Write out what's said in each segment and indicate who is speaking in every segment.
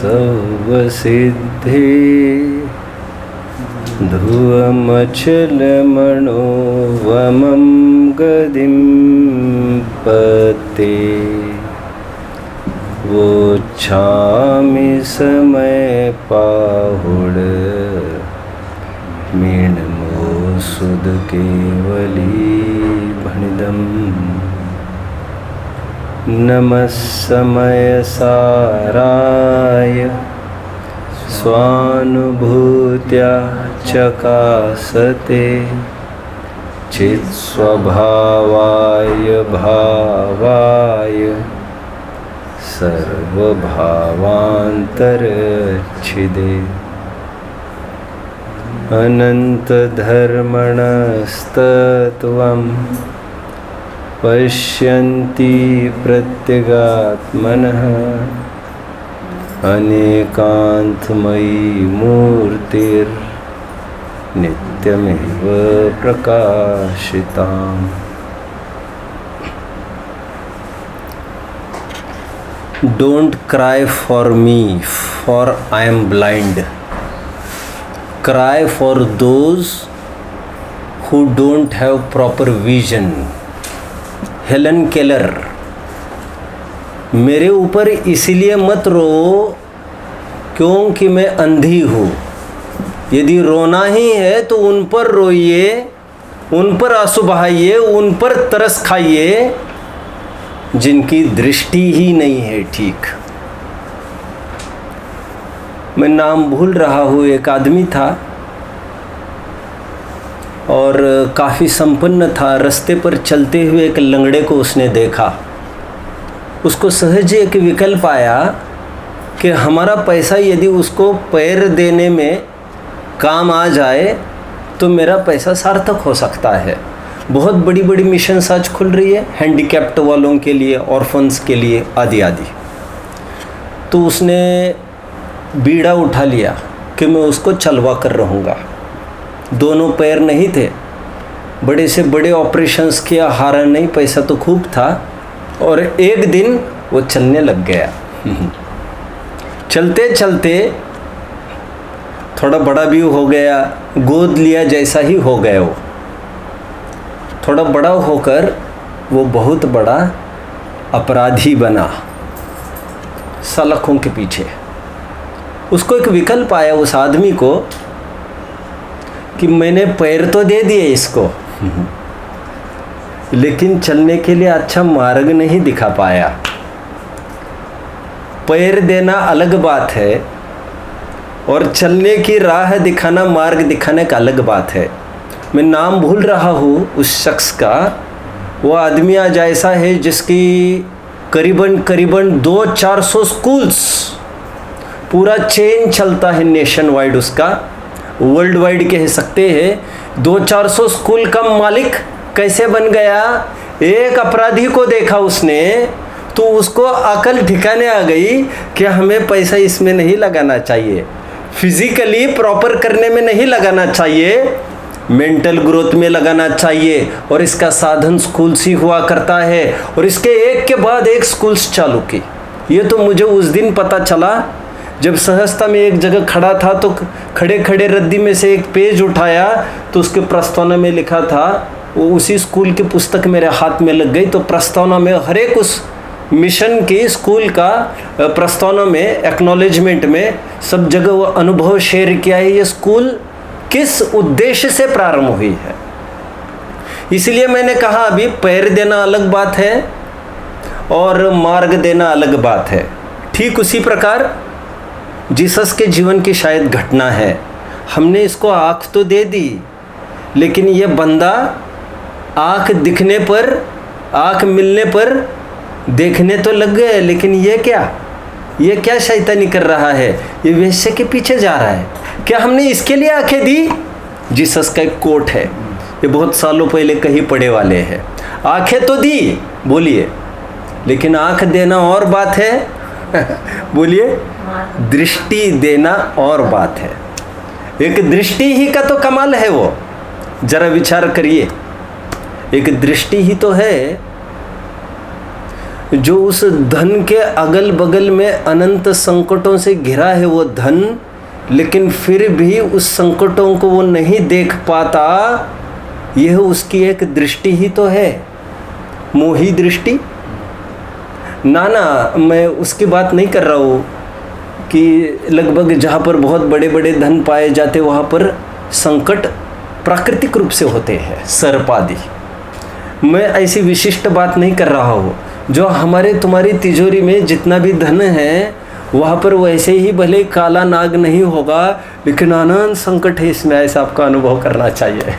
Speaker 1: सर्वसिद्धि ध्रुवमचलमणोवमं गदिं पते वोच्छामि समय पाहुड मीणमो सुद केवली भणिदम नमः समय साराय स्वानुभूत्या चकासते चित्स्वभावाय भावाय सर्वभावान्तरच्छिदे अनन्तधर्मणस्तत्त्वं पश्यन्ति प्रत्यगात्मनः अनेकान्तमयी मूर्तिर्नित्यमेव प्रकाशिताम्। Don't cry for me, for I am blind. Cry for those who don't have proper vision. Helen Keller. मेरे ऊपर इसीलिए मत रो क्योंकि मैं अंधी हूँ। यदि रोना ही है तो उन पर रोइए, उन पर आंसू बहाइए, उन पर तरस खाइए जिनकी दृष्टि ही नहीं है ठीक। मैं नाम भूल रहा हूँ, एक आदमी था और काफ़ी संपन्न था। रास्ते पर चलते हुए एक लंगड़े को उसने देखा। उसको सहज एक विकल्प आया कि हमारा पैसा यदि उसको पैर देने में काम आ जाए तो मेरा पैसा सार्थक हो सकता है। बहुत बड़ी बड़ी मिशन्स आज खुल रही है हैंडीकैप्ट वालों के लिए, ऑर्फन्स के लिए, आदि आदि। तो उसने बीड़ा उठा लिया कि मैं उसको चलवा कर रहूँगा। दोनों पैर नहीं थे, बड़े से बड़े ऑपरेशंस किया, हारा नहीं, पैसा तो खूब था। और एक दिन वो चलने लग गया। चलते चलते थोड़ा बड़ा भी हो गया, गोद लिया जैसा ही हो गया। वो थोड़ा बड़ा होकर वो बहुत बड़ा अपराधी बना सलाखों के पीछे। उसको एक विकल्प आया उस आदमी को कि मैंने पैर तो दे दिए इसको लेकिन चलने के लिए अच्छा मार्ग नहीं दिखा पाया। पैर देना अलग बात है और चलने की राह दिखाना, मार्ग दिखाने का अलग बात है। मैं नाम भूल रहा हूँ उस शख्स का। वो आदमी आज ऐसा है जिसकी करीबन 200-400 स्कूल्स, पूरा चेन चलता है नेशन वाइड उसका, वर्ल्ड वाइड कह सकते हैं। 200-400 स्कूल का मालिक कैसे बन गया? एक अपराधी को देखा उसने तो उसको अकल ठिकाने आ गई कि हमें पैसा इसमें नहीं लगाना चाहिए, फिजिकली प्रॉपर करने में नहीं लगाना चाहिए, मेंटल ग्रोथ में लगाना चाहिए। और इसका साधन स्कूल्स ही हुआ करता है। और इसके एक के बाद एक स्कूल्स चालू की। ये तो मुझे उस दिन पता चला जब सहजता में एक जगह खड़ा था तो खड़े खड़े रद्दी में से एक पेज उठाया तो उसके प्रस्तावना में लिखा था, वो उसी स्कूल की पुस्तक मेरे हाथ में लग गई। तो प्रस्तावना में हर एक उस मिशन की स्कूल का प्रस्तावना में, एक्नॉलेजमेंट में सब जगह वो अनुभव शेयर किया है। ये स्कूल किस उद्देश्य से प्रारंभ हुई है। इसलिए मैंने कहा अभी पैर देना अलग बात है और मार्ग देना अलग बात है। ठीक उसी प्रकार जीसस के जीवन की शायद घटना है। हमने इसको आँख तो दे दी, लेकिन ये बंदा आँख दिखने पर, आँख मिलने पर देखने तो लग गए, लेकिन ये क्या शैतानी कर रहा है? ये वेश्या के पीछे जा रहा है। क्या हमने इसके लिए आंखें दी? जीसस का एक कोट है, ये बहुत सालों पहले कहीं पढ़े वाले हैं। आंखें तो दी, बोलिए, लेकिन आंख देना और बात है बोलिए, दृष्टि देना और बात है। एक दृष्टि ही का तो कमाल है वो। जरा विचार करिए, एक दृष्टि ही तो है जो उस धन के अगल बगल में अनंत संकटों से घिरा है वो धन, लेकिन फिर भी उस संकटों को वो नहीं देख पाता, यह उसकी एक दृष्टि ही तो है, मोही दृष्टि। ना, मैं उसकी बात नहीं कर रहा हूँ कि लगभग जहाँ पर बहुत बड़े बड़े धन पाए जाते वहाँ पर संकट प्राकृतिक रूप से होते हैं, सर्प आदि। मैं ऐसी विशिष्ट बात नहीं कर रहा हूँ। जो हमारे तुम्हारी तिजोरी में जितना भी धन है वहाँ पर वैसे ही भले काला नाग नहीं होगा, लेकिन अनंत संकट है इसमें, ऐसा आपका अनुभव करना चाहिए।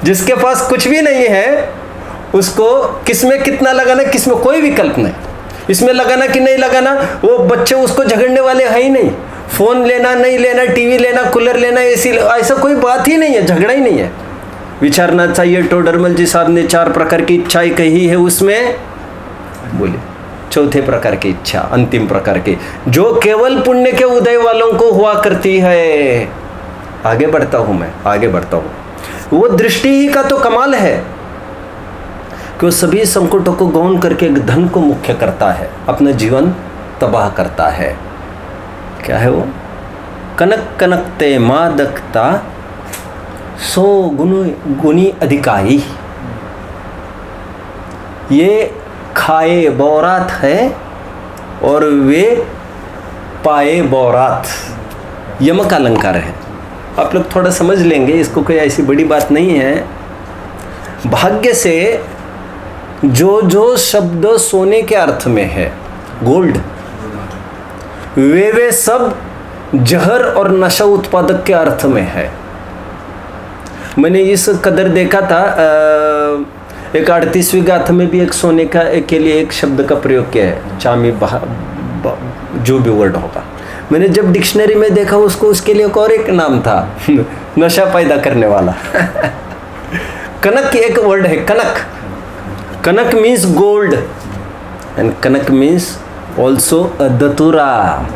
Speaker 1: जिसके पास कुछ भी नहीं है उसको किसमें कितना लगाना, किसमें कोई विकल्प नहीं, इसमें लगाना कि नहीं लगाना, वो बच्चे उसको झगड़ने वाले हैं ही नहीं। फ़ोन लेना नहीं लेना, टीवी लेना, कूलर लेना, एसी, ऐसा कोई बात ही नहीं है, झगड़ा ही नहीं है। विचारना चाहिए। टोडरमल जी साहब ने 4 प्रकार की इच्छाएं कही है, उसमें बोले चौथे प्रकार की इच्छा, अंतिम प्रकार की, जो केवल पुण्य के उदय वालों को हुआ करती है। आगे बढ़ता हूँ मैं, आगे बढ़ता हूँ। वो दृष्टि ही का तो कमाल है कि वो सभी संकटों को गौन करके धन को मुख्य करता है, अपना जीवन तबाह करता है। क्या है वो? कनक कनकते मादकता सो गुनी अधिकाई। ये खाए बौरात है और वे पाए बौरात, यमक अलंकार है। आप लोग थोड़ा समझ लेंगे, इसको कोई ऐसी बड़ी बात नहीं है। भाग्य से जो शब्द सोने के अर्थ में है, गोल्ड, वे सब जहर और नशा उत्पादक के अर्थ में है। मैंने इस कदर देखा था, एक 38वीं गाथा में भी एक सोने का के लिए एक शब्द का प्रयोग किया है, चामी जो भी वर्ड होगा। मैंने जब डिक्शनरी में देखा उसको, उसके लिए और एक नाम था नशा पैदा करने वाला कनक एक वर्ड है, कनक। कनक मीन्स गोल्ड एंड कनक मीन्स ऑल्सो धतुरा।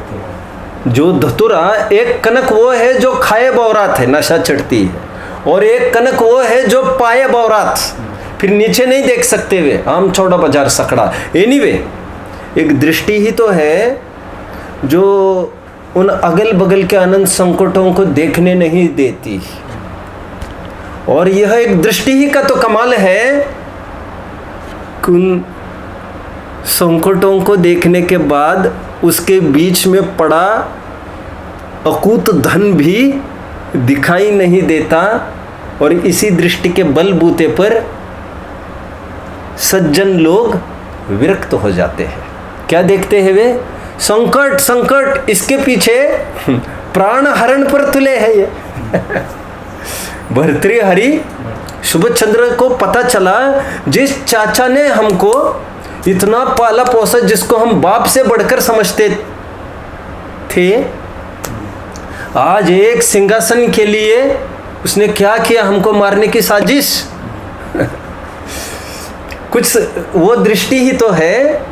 Speaker 1: जो धतुरा, एक कनक वो है जो खाए बौरात है, नशा चढ़ती है, और एक कनक वो है जो पाए बौरात, फिर नीचे नहीं देख सकते वे, आम चौड़ा बाजार सकड़ा। एनीवे, एक दृष्टि ही तो है जो उन अगल बगल के अनंत संकटों को देखने नहीं देती। और यह एक दृष्टि ही का तो कमाल है कि उन संकटों को देखने के बाद उसके बीच में पड़ा अकूत धन भी दिखाई नहीं देता, और इसी दृष्टि के बलबूते पर सज्जन लोग विरक्त हो जाते हैं। क्या देखते हैं वे? संकट संकट, इसके पीछे प्राण हरण पर तुले है ये भर्तृहरि सुबोध चंद्र को पता चला, जिस चाचा ने हमको इतना पाला पोसा, जिसको हम बाप से बढ़कर समझते थे, आज एक सिंहासन के लिए उसने क्या किया, हमको मारने की साजिश कुछ वो दृष्टि ही तो है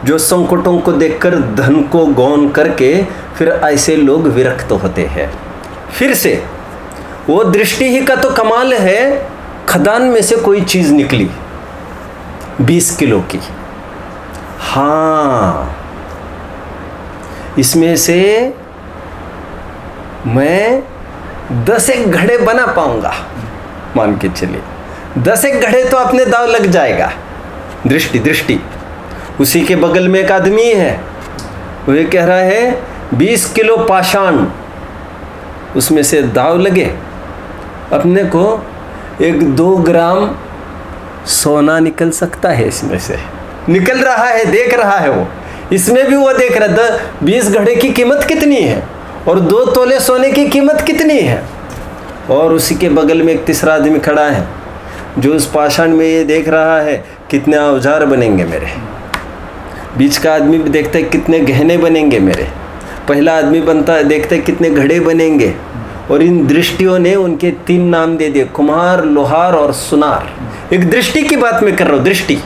Speaker 1: जो संकटों को देखकर धन को गौन करके फिर ऐसे लोग विरक्त होते हैं। फिर से वो दृष्टि ही का तो कमाल है। खदान में से कोई चीज़ निकली 20 किलो की, हाँ, इसमें से मैं 10 एक घड़े बना पाऊंगा, मान के चलिए 10 एक घड़े तो अपने दाव लग जाएगा। दृष्टि दृष्टि। उसी के बगल में एक आदमी है, वह कह रहा है 20 किलो पाषाण, उसमें से दाव लगे, अपने को 1-2 ग्राम सोना निकल सकता है, इसमें से निकल रहा है, देख रहा है वो, इसमें भी वो देख रहा है 20 घड़े की कीमत कितनी है और 2 तोले सोने की कीमत कितनी है। और उसी के बगल में एक तीसरा आदमी खड़ा है जो उस पाषाण में ये देख रहा है कितने औजार बनेंगे मेरे। बीच का आदमी भी देखता है कितने गहने बनेंगे मेरे। पहला आदमी बनता है, देखता है कितने घड़े बनेंगे। और इन दृष्टियों ने उनके 3 नाम दे दिए, कुम्हार, लोहार और सुनार। एक दृष्टि की बात मैं कर रहा हूँ, दृष्टि।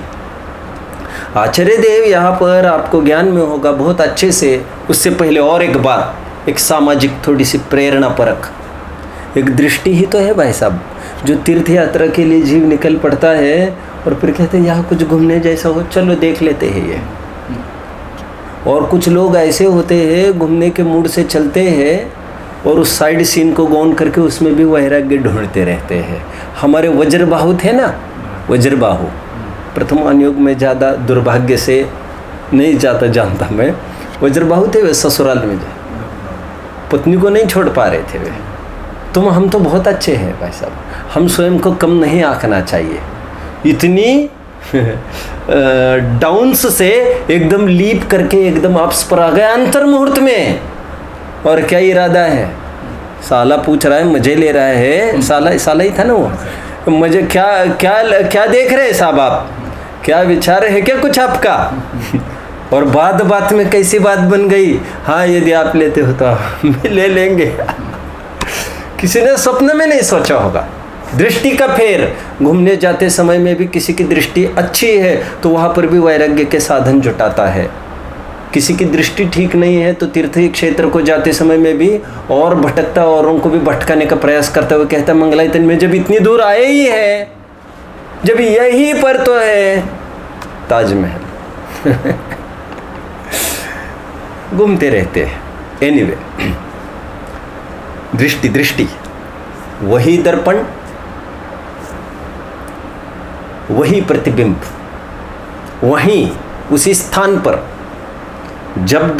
Speaker 1: आचार्य देव यहाँ पर आपको ज्ञान में होगा बहुत अच्छे से। उससे पहले और एक बात, एक सामाजिक थोड़ी सी प्रेरणा परक, एक दृष्टि ही तो है भाई साहब। जो तीर्थ यात्रा के लिए जीव निकल पड़ता है और फिर कहते हैं यहाँ कुछ घूमने जैसा हो, चलो देख लेते हैं ये। और कुछ लोग ऐसे होते हैं घूमने के मूड से चलते हैं और उस साइड सीन को गौन करके उसमें भी वैराग्य ढूंढते रहते हैं। हमारे वज्रबाहु थे ना, वज्रबाहु प्रथम अनुयोग में ज़्यादा दुर्भाग्य से नहीं जाता जानता मैं, वज्रबाहु थे वे, ससुराल में जा पत्नी को नहीं छोड़ पा रहे थे वे। हम तो बहुत अच्छे हैं भाई साहब, हम स्वयं को कम नहीं आंकना चाहिए। इतनी डाउन्स से एकदम लीप करके एकदम अप्स पर आ गए अंतर मुहूर्त में। और क्या इरादा है? साला पूछ रहा है, मजे ले रहा है, साला ही था ना वो, मजे क्या क्या क्या देख रहे हैं साहब आप, क्या विचार है क्या कुछ आपका? और बात में कैसी बात बन गई, हाँ यदि आप लेते हो तो ले लेंगे। किसी ने स्वप्न में नहीं सोचा होगा। दृष्टि का फेर, घूमने जाते समय में भी किसी की दृष्टि अच्छी है तो वहाँ पर भी वैराग्य के साधन जुटाता है। किसी की दृष्टि ठीक नहीं है तो तीर्थ क्षेत्र को जाते समय में भी और भटकता, औरों को भी भटकाने का प्रयास करते हुए कहता है मंगलायतन में जब इतनी दूर आए ही है, जब यहीं पर तो है ताजमहल। घूमते रहते हैं। एनीवे, दृष्टि वही दर्पण, वही प्रतिबिंब, वहीं उसी स्थान पर जब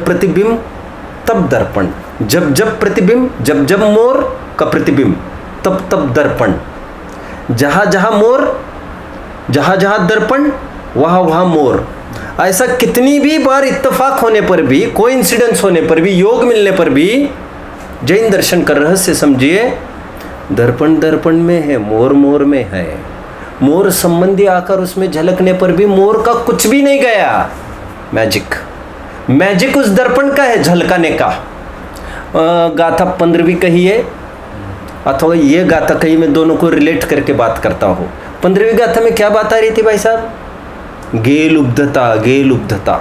Speaker 1: प्रतिबिंब तब दर्पण, जब प्रतिबिंब, जब मोर का प्रतिबिंब तब दर्पण, जहाँ मोर, जहाँ दर्पण वहाँ मोर। ऐसा कितनी भी बार इत्तेफाक होने पर भी, कोइंसिडेंस होने पर भी, योग मिलने पर भी जैन दर्शन का रहस्य समझिए, दर्पण में है, मोर में है। मोर संबंधी आकर उसमें झलकने पर भी मोर का कुछ भी नहीं गया। मैजिक उस दर्पण का है, झलकाने का। गाथा 15वीं कहिए अथवा ये गाथा कही, मैं दोनों को रिलेट करके बात करता हूँ। 15वीं गाथा में क्या बात आ रही थी भाई साहब? गेल उब्धता।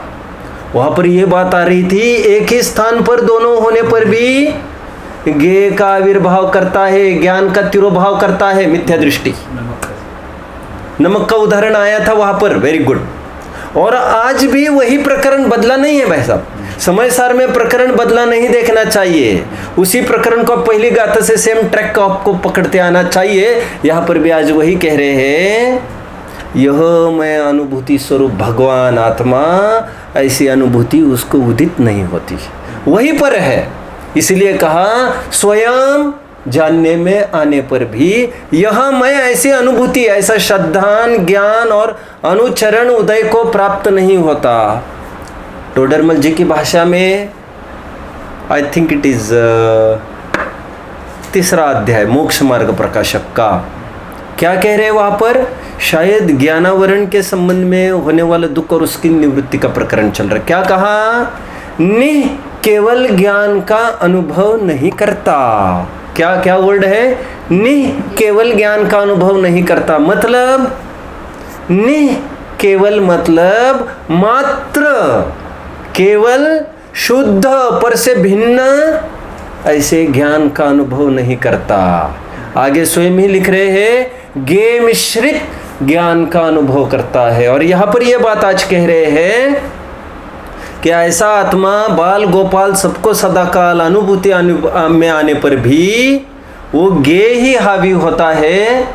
Speaker 1: वहाँ पर ये बात आ रही थी, एक ही स्थान पर दोनों होने पर भी गे का आविर्भाव करता है, ज्ञान का तिरोभाव करता है, मिथ्या दृष्टि। नमक का उदाहरण आया था वहां पर, वेरी गुड। और आज भी वही प्रकरण बदला नहीं है भाई साहब। समय सार में प्रकरण बदला नहीं देखना चाहिए। उसी प्रकरण को पहली गाथा से सेम ट्रैक को आपको पकड़ते आना चाहिए। यहाँ पर भी आज वही कह रहे हैं, यह मैं अनुभूति स्वरूप भगवान आत्मा, ऐसी अनुभूति उसको उदित नहीं होती, वहीं पर है। इसलिए कहा स्वयं जानने में आने पर भी यह मैं ऐसी अनुभूति, ऐसा श्रद्धान ज्ञान और अनुचरण उदय को प्राप्त नहीं होता। टोडरमल जी की भाषा में आई थिंक इट इज 3रा अध्याय मोक्ष मार्ग प्रकाशक का, क्या कह रहे हैं वहां पर? शायद ज्ञानावरण के संबंध में होने वाला दुख और उसकी निवृत्ति का प्रकरण चल रहा है। क्या कहा? निह केवल ज्ञान का अनुभव नहीं करता। क्या वर्ड है? निह केवल ज्ञान का अनुभव नहीं करता। मतलब निह केवल मतलब मात्र, केवल शुद्ध पर से भिन्न ऐसे ज्ञान का अनुभव नहीं करता। आगे स्वयं ही लिख रहे हैं, गे मिश्रित ज्ञान का अनुभव करता है। और यहाँ पर यह बात आज कह रहे हैं कि ऐसा आत्मा बाल गोपाल सबको सदाकाल अनुभूति में आने पर भी वो गे ही हावी होता है।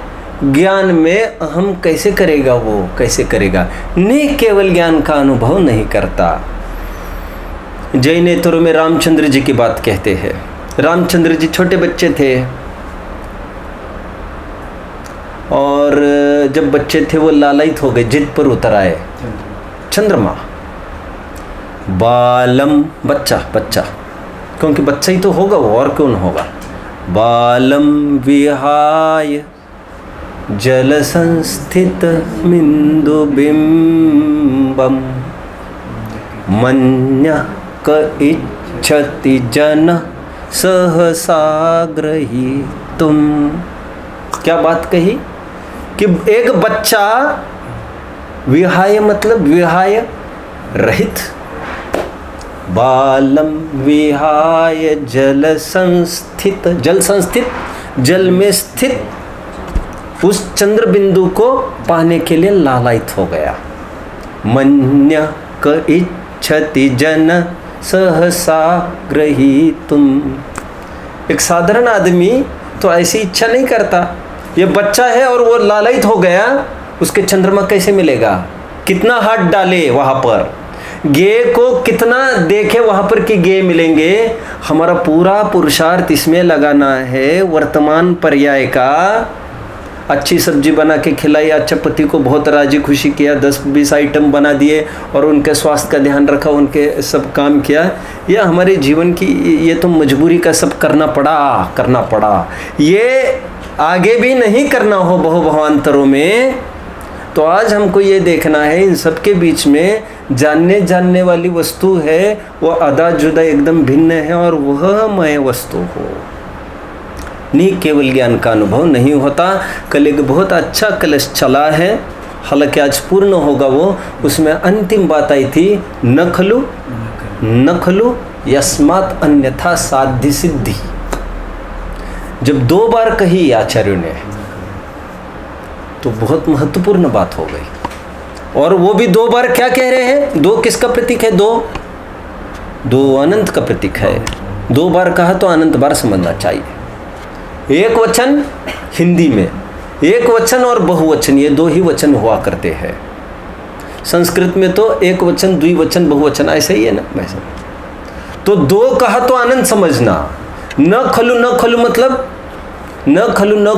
Speaker 1: ज्ञान में अहम कैसे करेगा? वो कैसे करेगा? नहीं, केवल ज्ञान का अनुभव नहीं करता। जैनेतरों में रामचंद्र जी की बात कहते हैं। रामचंद्र जी छोटे बच्चे थे और जब बच्चे थे वो लालायित हो गए, जिद पर उतर आए। चंद्रमा, बालम बच्चा, क्योंकि बच्चा ही तो होगा वो, और कौन होगा। बालम विहाय जल संस्थित मिंदु बिंबम मन्य क इच्छति जन सहसाग्रही तुम। क्या बात कही कि एक बच्चा, विहाय मतलब विहाय रहित, बालम विहाय जल संस्थित, जल संस्थित, जल में स्थित उस चंद्र बिंदु को पाने के लिए लालायित हो गया। मन्य क इच्छति जन सहसा ग्रहीतुम। एक साधारण आदमी तो ऐसी इच्छा नहीं करता। ये बच्चा है और वो लालायित हो गया, उसके चंद्रमा कैसे मिलेगा? कितना हाथ डाले वहाँ पर, गे को कितना देखे वहाँ पर कि गे मिलेंगे। हमारा पूरा पुरुषार्थ इसमें लगाना है वर्तमान पर्याय का। अच्छी सब्जी बना के खिलाई, अच्छा पति को बहुत राजी खुशी किया, 10-20 आइटम बना दिए और उनके स्वास्थ्य का ध्यान रखा, उनके सब काम किया। यह हमारे जीवन की, ये तो मजबूरी का सब करना पड़ा। ये आगे भी नहीं करना हो बहुभावांतरों में, तो आज हमको ये देखना है इन सब के बीच में जानने वाली वस्तु है, वो अदा जुदा एकदम भिन्न है और वह मय वस्तु हो। नहीं केवल ज्ञान का अनुभव नहीं होता। कल एक बहुत अच्छा कलश चला है, हालांकि आज पूर्ण होगा वो। उसमें अंतिम बात आई थी, न खलु यस्मात् अन्यथा साध्य सिद्धि। जब 2 बार कही आचार्यों ने तो बहुत महत्वपूर्ण बात हो गई। और वो भी 2 बार क्या कह रहे हैं? 2 किसका प्रतीक है? 2 अनंत का प्रतीक है। 2 बार कहा तो अनंत बार समझना चाहिए। एक वचन हिंदी में, एक वचन और बहुवचन, ये 2 ही वचन हुआ करते हैं। संस्कृत में तो एक वचन, द्विवचन, बहुवचन ऐसे ही है ना वैसे। तो 2 कहा तो अनंत समझना। न खलु मतलब न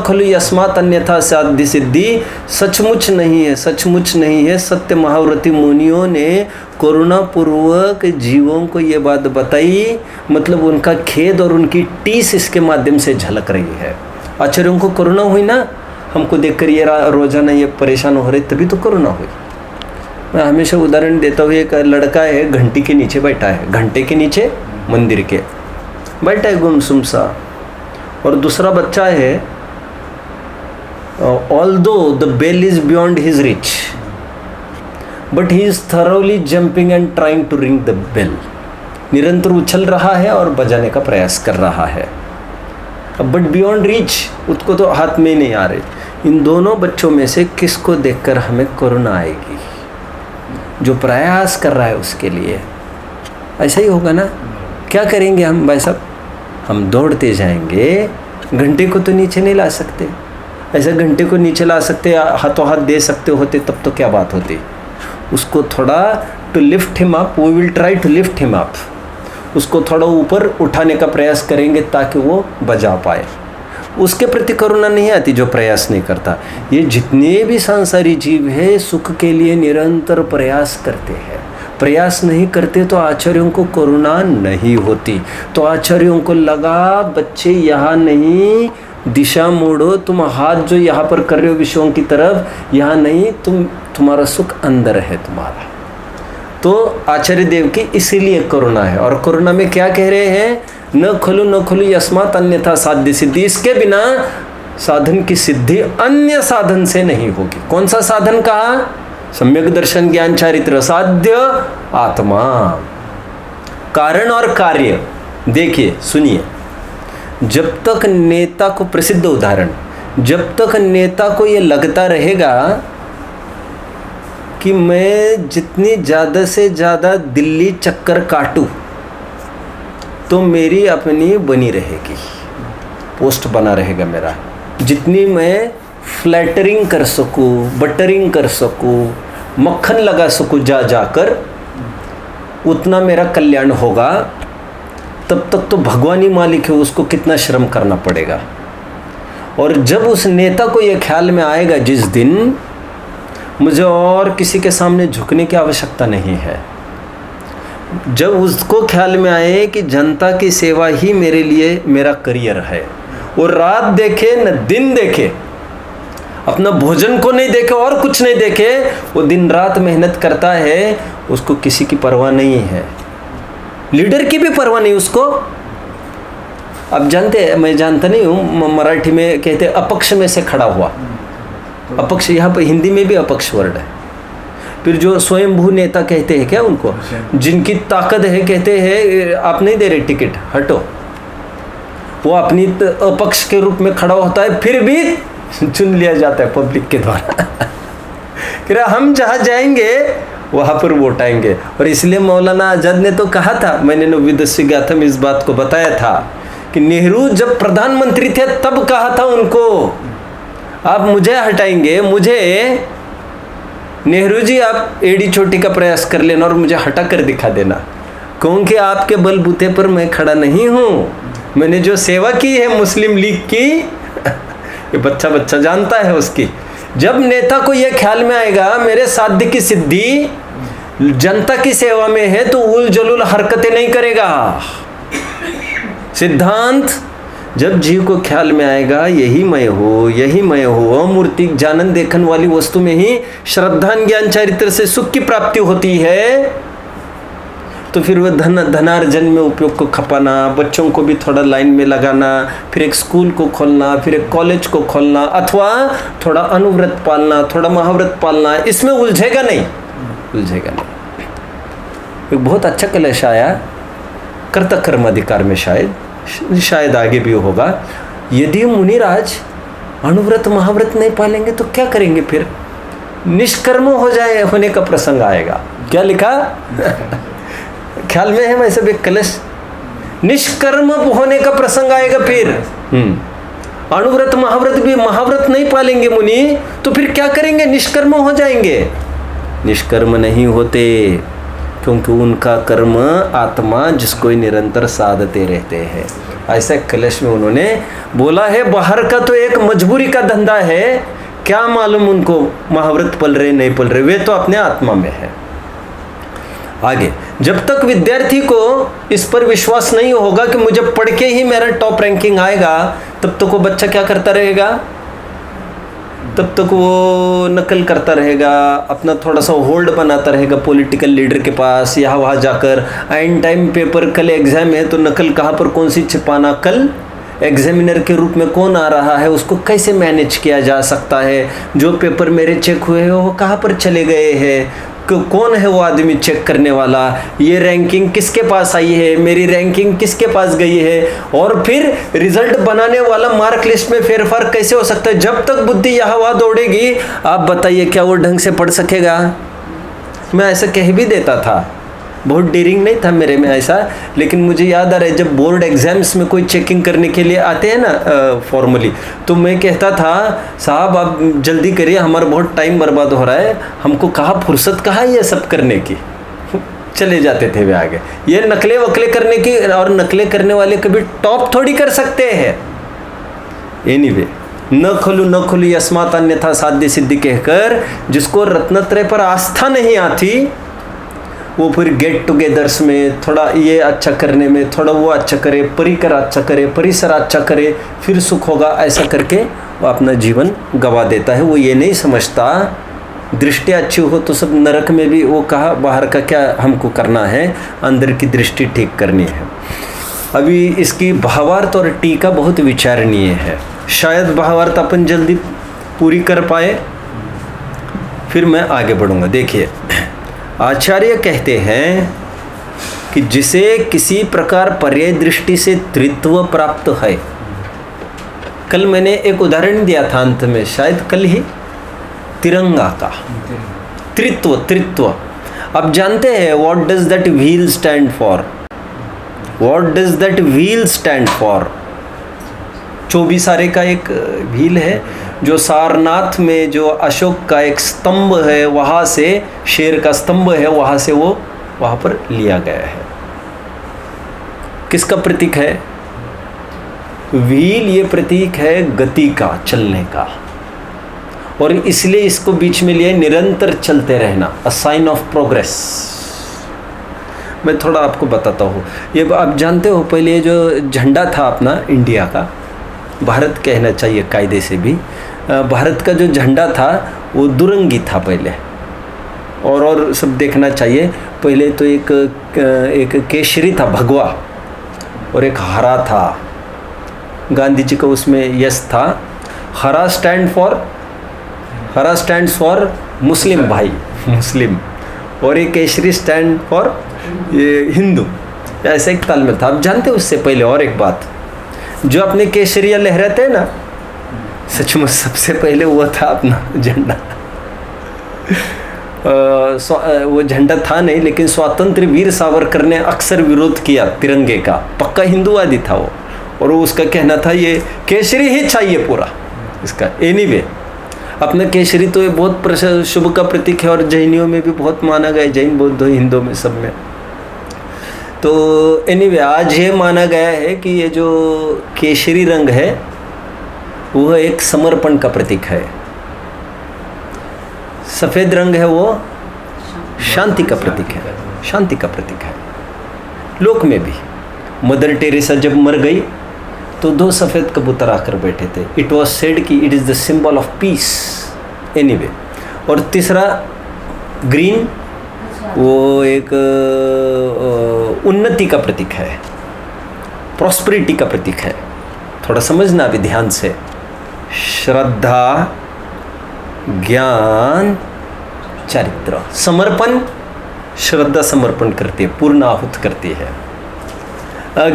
Speaker 1: खलु यस्मात् अन्यथा साध्य सिद्धि। सचमुच नहीं है। सत्य महाव्रती मुनियों ने करुणा पूर्वक जीवों को ये बात बताई, मतलब उनका खेद और उनकी टीस इसके माध्यम से झलक रही है। आचार्यों को करुणा हुई ना, हमको देखकर ये रोजाना ये परेशान हो रहे, तभी तो करुणा हुई। मैं हमेशा उदाहरण देता हूँ, एक लड़का है घंटी के नीचे बैठा है, घंटे के नीचे मंदिर के बैठा है गुमसुम सा, और दूसरा बच्चा है, although the bell is beyond his reach, but he is thoroughly jumping and trying to ring the bell. निरंतर उछल रहा है और बजाने का प्रयास कर रहा है, बट बियॉन्ड रीच, उसको तो हाथ में नहीं आ रहे। इन दोनों बच्चों में से किसको देखकर हमें करुणा आएगी? जो प्रयास कर रहा है उसके लिए। ऐसा ही होगा ना। क्या करेंगे हम भाई साहब? हम दौड़ते जाएंगे, घंटे को तो नीचे नहीं ला सकते। ऐसा घंटे को नीचे ला सकते, हाथों हाथ दे सकते होते, तब तो क्या बात होती। उसको थोड़ा to lift him up, we will try to lift him up. उसको थोड़ा ऊपर उठाने का प्रयास करेंगे ताकि वो बजा पाए। उसके प्रति करुणा नहीं आती जो प्रयास नहीं करता। ये जितने भी सांसारिक जीव है सुख के लिए निरंतर प्रयास करते हैं। प्रयास नहीं करते तो आचार्यों को करुणा नहीं होती। तो आचार्यों को लगा बच्चे यहाँ नहीं, दिशा मोड़ो, तुम हाथ जो यहाँ पर कर रहे हो विषयों की तरफ, यहाँ नहीं, तुम्हारा सुख अंदर है तुम्हारा। तो आचार्य देव की इसीलिए करुणा है। और करुणा में क्या कह रहे हैं? न खलु यस्मात् अन्यथा साध्य सिद्धि। इसके बिना साधन की सिद्धि अन्य साधन से नहीं होगी। कौन सा साधन कहा? सम्यक दर्शन ज्ञान चारित्र साध्य आत्मा। कारण और कार्य देखिए, सुनिए। जब तक नेता को, प्रसिद्ध उदाहरण, जब तक नेता को ये लगता रहेगा कि मैं जितनी ज़्यादा से ज़्यादा दिल्ली चक्कर काटूं तो मेरी अपनी बनी रहेगी, पोस्ट बना रहेगा मेरा। जितनी मैं फ्लैटरिंग कर सकूं, बटरिंग कर सकूं, मक्खन लगा सकूं जाकर, उतना मेरा कल्याण होगा। तब तक तो भगवान ही मालिक है, उसको कितना श्रम करना पड़ेगा। और जब उस नेता को ये ख्याल में आएगा जिस दिन मुझे और किसी के सामने झुकने की आवश्यकता नहीं है, जब उसको ख्याल में आए कि जनता की सेवा ही मेरे लिए मेरा करियर है, वो रात देखे न दिन देखे, अपना भोजन को नहीं देखे और कुछ नहीं देखे, वो दिन रात मेहनत करता है, उसको किसी की परवाह नहीं है, लीडर की भी परवाह नहीं उसको। अब जानते हैं, मैं जानता नहीं हूँ, मराठी में कहते अपक्ष में से खड़ा हुआ। अपक्ष यहाँ पर हिंदी में भी अपक्ष वर्ड है। फिर जो स्वयंभू नेता कहते हैं क्या उनको, जिनकी ताकत है, कहते हैं आप नहीं दे रहे टिकट, हटो। वो अपनी अपक्ष के रूप में खड़ा होता है, फिर भी चुन लिया जाता है पब्लिक के द्वारा। फिर हम जहाँ जाएंगे वहाँ पर वोट आएंगे। और इसलिए मौलाना आज़ाद ने तो कहा था, मैंने नवविदस्य गाथा में इस बात को बताया था कि नेहरू जब प्रधानमंत्री थे तब कहा था उनको, आप मुझे हटाएंगे, मुझे नेहरू जी आप एड़ी चोटी का प्रयास कर लेना और मुझे हटा कर दिखा देना, क्योंकि आपके बलबूते पर मैं खड़ा नहीं हूँ। मैंने जो सेवा की है मुस्लिम लीग की, ये बच्चा बच्चा जानता है उसकी। जब नेता को यह ख्याल में आएगा मेरे साध्य की सिद्धि जनता की सेवा में है, तो उल जलूल हरकतें नहीं करेगा। सिद्धांत जब जीव को ख्याल में आएगा यही मैं हो, यही मैं हो, अमूर्ति जानन देखन वाली वस्तु में ही श्रद्धा ज्ञान चरित्र से सुख की प्राप्ति होती है, तो फिर वह धनार्जन में उपयोग को खपाना, बच्चों को भी थोड़ा लाइन में लगाना, फिर एक स्कूल को खोलना, फिर एक कॉलेज को खोलना, अथवा थोड़ा अनुव्रत पालना, थोड़ा महाव्रत पालना, इसमें उलझेगा नहीं, उलझेगा नहीं। एक बहुत अच्छा कलश आया कर्ता कर्म अधिकार में, शायद आगे भी होगा। यदि मुनिराज अनुव्रत महाव्रत नहीं पालेंगे तो क्या करेंगे? फिर निष्कर्म हो जाए होने का प्रसंग आएगा। क्या लिखा? ख्याल में है वैसे भी कलश, निष्कर्म होने का प्रसंग आएगा। फिर अनुव्रत महाव्रत भी महाव्रत नहीं पालेंगे मुनि, तो फिर क्या करेंगे? निष्कर्म हो जाएंगे। निष्कर्म नहीं होते, क्योंकि उनका कर्म आत्मा जिसको निरंतर साधते रहते हैं। ऐसा कलश में उन्होंने बोला है। बाहर का तो एक मजबूरी का धंधा है, क्या मालूम उनको महाव्रत पल रहे नहीं पल रहे, वे तो अपने आत्मा में है। आगे जब तक विद्यार्थी को इस पर विश्वास नहीं होगा कि मुझे पढ़ के ही मेरा टॉप रैंकिंग आएगा, तब तक वो बच्चा क्या करता रहेगा? तब तक वो नकल करता रहेगा, अपना थोड़ा सा होल्ड बनाता रहेगा पॉलिटिकल लीडर के पास, यहाँ वहाँ जाकर एंड टाइम पेपर, कल एग्जाम है तो नकल कहाँ पर कौन सी छिपाना, कल एग्जामिनर के रूप में कौन आ रहा है, उसको कैसे मैनेज किया जा सकता है, जो पेपर मेरे चेक हुए हैं वो कहाँ पर चले गए हैं, कौन है वो आदमी चेक करने वाला, ये रैंकिंग किसके पास आई है, मेरी रैंकिंग किसके पास गई है, और फिर रिजल्ट बनाने वाला मार्क लिस्ट में फेरफार कैसे हो सकता है। जब तक बुद्धि यहाँ वहाँ दौड़ेगी, आप बताइए क्या वो ढंग से पढ़ सकेगा? मैं ऐसा कह भी देता था, बहुत डेयरिंग नहीं था मेरे में ऐसा, लेकिन मुझे याद आ रहा है जब बोर्ड एग्जाम्स में कोई चेकिंग करने के लिए आते हैं ना फॉर्मली, तो मैं कहता था साहब आप जल्दी करिए, हमारा बहुत टाइम बर्बाद हो रहा है, हमको कहाँ फुर्सत कहाँ ये सब करने की। चले जाते थे वे आगे। ये नकले वकले करने की, और नकले करने वाले कभी टॉप थोड़ी कर सकते हैं। एनीवे, न खोलू यस्मात अन्यथा साध्य सिद्धि कहकर जिसको रत्नत्रय पर आस्था नहीं आती, वो फिर गेट टुगेदर्स में थोड़ा ये अच्छा करने में, थोड़ा वो अच्छा करे, परिकर अच्छा करे, परिसर अच्छा करे, फिर सुख होगा, ऐसा करके वो अपना जीवन गवा देता है। वो ये नहीं समझता दृष्टि अच्छी हो तो सब नरक में भी, वो कहा बाहर का क्या हमको करना है, अंदर की दृष्टि ठीक करनी है। अभी इसकी भावार्थ और टीका बहुत विचारणीय है, शायद भावार्थ अपन जल्दी पूरी कर पाए, फिर मैं आगे बढ़ूँगा। देखिए, आचार्य कहते हैं कि जिसे किसी प्रकार पर्याय दृष्टि से त्रित्व प्राप्त है, कल मैंने एक उदाहरण दिया था अंत में, शायद कल ही, तिरंगा का त्रित्व। अब जानते हैं what does that wheel stand for? What does that wheel stand for? 24 आरे का एक व्हील है जो सारनाथ में जो अशोक का एक स्तंभ है, वहाँ से शेर का स्तंभ है, वहाँ से वो वहाँ पर लिया गया है। किसका प्रतीक है? व्हील ये प्रतीक है गति का, चलने का, और इसलिए इसको बीच में लिया निरंतर चलते रहना, अ साइन ऑफ प्रोग्रेस। मैं थोड़ा आपको बताता हूँ। ये आप जानते हो, पहले ये जो झंडा था अपना इंडिया का, भारत कहना चाहिए कायदे से भी, भारत का जो झंडा था वो दुरंगी था पहले, और सब देखना चाहिए। पहले तो एक केसरी था भगवा, और एक हरा था, गांधी जी का उसमें यस था। हरा स्टैंड फॉर मुस्लिम भाई, मुस्लिम, और एक केसरी स्टैंड फॉर हिंदू, ऐसे एक ताल में था। आप जानते उससे पहले और एक बात, जो अपने केसरिया लहराते हैं ना, सचमुच सबसे पहले वो था अपना झंडा। वो झंडा था नहीं, लेकिन स्वतंत्र वीर सावरकर ने अक्सर विरोध किया तिरंगे का। पक्का हिंदूवादी था वो, और वो उसका कहना था ये केसरी ही चाहिए पूरा इसका। एनीवे, अपना केसरी तो ये बहुत शुभ का प्रतीक है, और जैनियों में भी बहुत माना गया, जैन बौद्ध हिंदू में सब में। तो एनीवे, आज ये माना गया है कि ये जो केसरी रंग है वह एक समर्पण का प्रतीक है। सफ़ेद रंग है वो शांति का प्रतीक है, शांति का प्रतीक है। लोक में भी मदर टेरेसा जब मर गई तो 2 सफ़ेद कबूतर आकर बैठे थे। इट वॉज सेड कि it is the symbol of peace. Anyway, और तीसरा ग्रीन, वो एक उन्नति का प्रतीक है, प्रॉस्पेरिटी का प्रतीक है। थोड़ा समझना अभी ध्यान से। श्रद्धा, ज्ञान, चरित्र, समर्पण। श्रद्धा समर्पण करती है, पूर्ण आहुत करती है।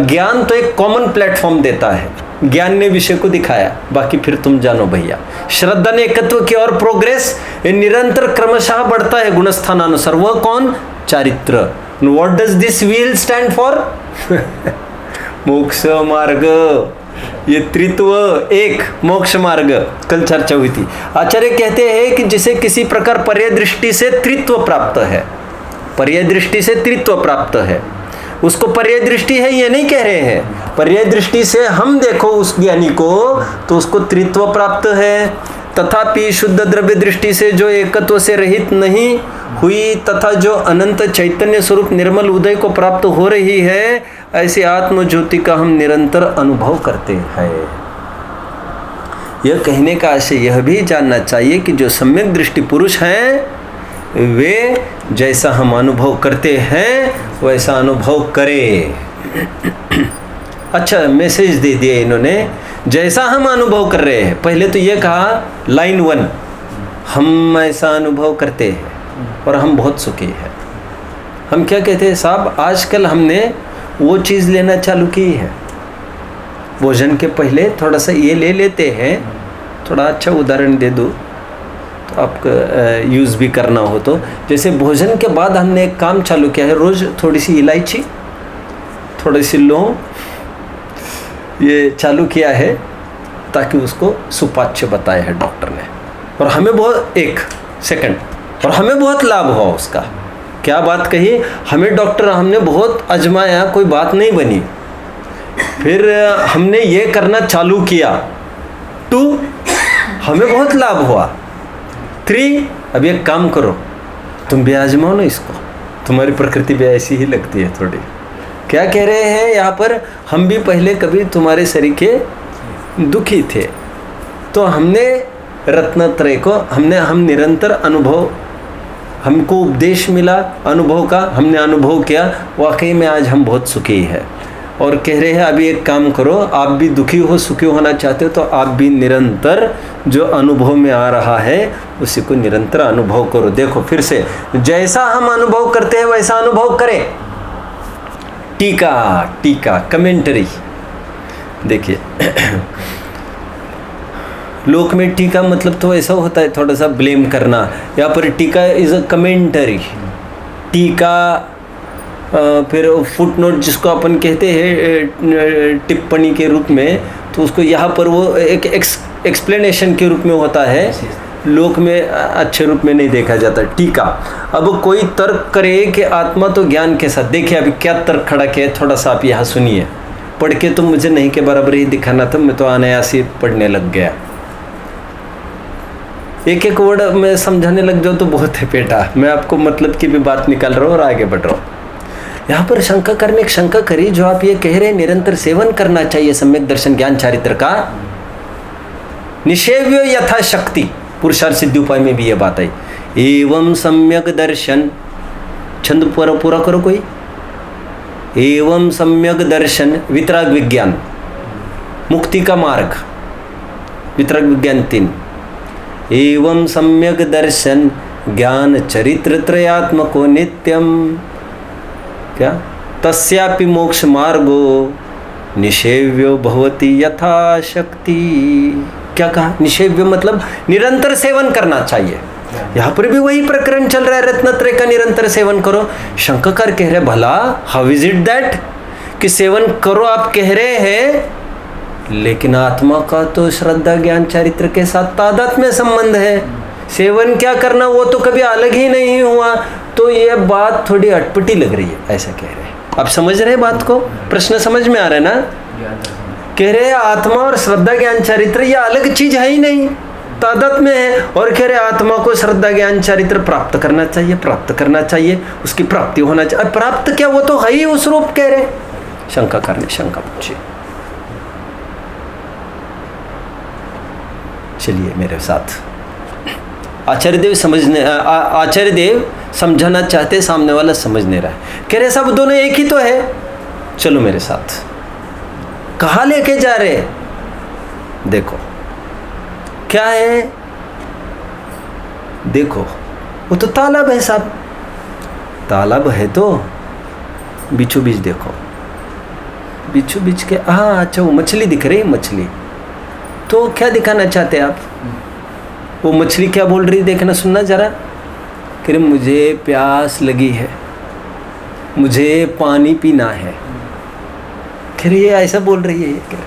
Speaker 1: ज्ञान तो एक कॉमन प्लेटफॉर्म देता है, ज्ञान ने विषय को दिखाया, बाकी फिर तुम जानो भैया। श्रद्धा ने एकत्व की और प्रोग्रेस निरंतर क्रमशः बढ़ता है गुणस्थानानुसार। वह कौन? चारित्र। What does this wheel stand for? मोक्ष मार्ग। ये त्रित्व एक मोक्ष मार्ग, कल चर्चा हुई थी। आचार्य कहते हैं कि जिसे किसी प्रकार पर्याय दृष्टि से त्रित्व प्राप्त है, पर्याय दृष्टि से त्रित्व प्राप्त है, उसको पर्याय दृष्टि है ये नहीं कह रहे हैं। पर्याय दृष्टि से हम देखो उस ज्ञानी को तो उसको त्रित्व प्राप्त है। तथापि शुद्ध द्रव्य दृष्टि से जो एकत्व से रहित नहीं हुई तथा जो अनंत चैतन्य स्वरूप निर्मल उदय को प्राप्त हो रही है, ऐसी आत्म ज्योति का हम निरंतर अनुभव करते हैं। यह कहने का आशय यह भी जानना चाहिए कि जो सम्यक दृष्टि पुरुष हैं वे जैसा हम अनुभव करते हैं वैसा अनुभव करें। अच्छा मैसेज दे दिया इन्होंने, जैसा हम अनुभव कर रहे हैं। पहले तो ये कहा लाइन 1, हम ऐसा अनुभव करते हैं और हम बहुत सुखी हैं। हम क्या कहते हैं साहब, आजकल हमने वो चीज़ लेना चालू की है। भोजन के पहले थोड़ा सा ये ले लेते हैं। थोड़ा अच्छा उदाहरण दे दूँ तो आपको यूज़ भी करना हो तो, जैसे भोजन के बाद हमने एक काम चालू किया है, रोज़ थोड़ी सी इलायची, थोड़ी सी लौंग, ये चालू किया है ताकि उसको सुपाच्य बताया है डॉक्टर ने। और हमें बहुत, एक सेकंड, और हमें बहुत लाभ हुआ उसका। क्या बात कही हमें डॉक्टर, हमने बहुत आजमाया, कोई बात नहीं बनी। फिर हमने ये करना चालू किया, 2 हमें बहुत लाभ हुआ, 3 अब एक काम करो, तुम भी आजमाओ ना इसको, तुम्हारी प्रकृति भी ऐसी ही लगती है थोड़ी। क्या कह रहे हैं यहाँ पर, हम भी पहले कभी तुम्हारे शरीर के दुखी थे, तो हमने रत्नत्रय को हम निरंतर अनुभव, हमको उपदेश मिला अनुभव का, हमने अनुभव किया, वाकई में आज हम बहुत सुखी है। और कह रहे हैं अभी एक काम करो, आप भी दुखी हो, सुखी होना चाहते हो तो आप भी निरंतर जो अनुभव में आ रहा है उसी को निरंतर अनुभव करो। देखो फिर से, जैसा हम अनुभव करते हैं वैसा अनुभव करें। टीका कमेंटरी देखिए। लोक में टीका मतलब तो ऐसा होता है थोड़ा सा ब्लेम करना, यहाँ पर टीका इज़ अ कमेंटरी। टीका फिर फुटनोट जिसको अपन कहते हैं टिप्पणी के रूप में, तो उसको यहाँ पर वो एक एक्सप्लेनेशन के रूप में होता है, लोक में अच्छे रूप में नहीं देखा जाता। टीका, अब कोई तर्क करे कि आत्मा तो ज्ञान के साथ, देखिए अभी क्या तर्क खड़ा किया है, थोड़ा सा आप यहाँ सुनिए। पढ़ के तो मुझे नहीं के बराबर ही दिखाना था, मैं तो अनायास ही पढ़ने लग गया। एक एक वर्ड में समझाने लग जाओ तो बहुत है बेटा, मैं आपको मतलब की भी बात निकाल रहा हूँ और आगे बढ़ रहा हूँ। यहाँ पर शंकाकार ने एक शंका करी, जो आप ये कह रहे हैं निरंतर सेवन करना चाहिए सम्यक दर्शन ज्ञान चारित्र का, निषेव्य यथाशक्ति, पुरुषार्थ सिद्धि उपाय में भी ये बात आई। एवं सम्यक दर्शन, छंद पूरा करो कोई। एवं सम्यक दर्शन, वितराग विज्ञान, मुक्ति का मार्ग, वितराग विज्ञान 3। एवं सम्यक दर्शन ज्ञान चरित्र त्रयात्मको नित्यम, क्या तस्यापि मोक्ष मार्गो निषेव्यो भवति यथाशक्ति। क्या कहा? निषेव्य मतलब निरंतर सेवन करना चाहिए। यहाँ पर भी वही प्रकरण चल रहा है, रत्नत्रय का निरंतर सेवन करो। शंकरकार कह रहे भला हाउ इज इट दैट कि सेवन करो आप कह रहे हैं, लेकिन आत्मा का तो श्रद्धा ज्ञान चरित्र के साथ तादात्म्य संबंध है। सेवन क्या करना वो तो कभी अलग ही नहीं हुआ, तो ये बात थोड़ी अटपटी लग रही है, ऐसा कह रहे हैं। आप समझ रहे हैं बात को? प्रश्न समझ में आ रहा है ना? कह रहे आत्मा और श्रद्धा ज्ञान चरित्र ये अलग चीज है ही नहीं, तादात्म्य है। और कह रहे आत्मा को श्रद्धा ज्ञान चरित्र प्राप्त करना चाहिए, प्राप्त करना चाहिए, उसकी प्राप्ति होना चाहिए। प्राप्त क्या, वो तो है ही उस रूप। कह रहे शंका करने शंका पूछिए। चलिए मेरे साथ। आचार्य देव समझाना चाहते, सामने वाला समझ नहीं रहा है। कह रहे सब दोनों एक ही तो है, चलो मेरे साथ। कहाँ लेके जा रहे? देखो क्या है, देखो वो तो तालाब है साहब, तालाब है तो बीचों बीच देखो, बीचों बीच के हाँ अच्छा वो मछली दिख रही है, मछली। तो क्या दिखाना चाहते हैं आप? वो मछली क्या बोल रही, देखना सुनना जरा। कह रहे मुझे प्यास लगी है, मुझे पानी पीना है। कह रही है ऐसा बोल रही है।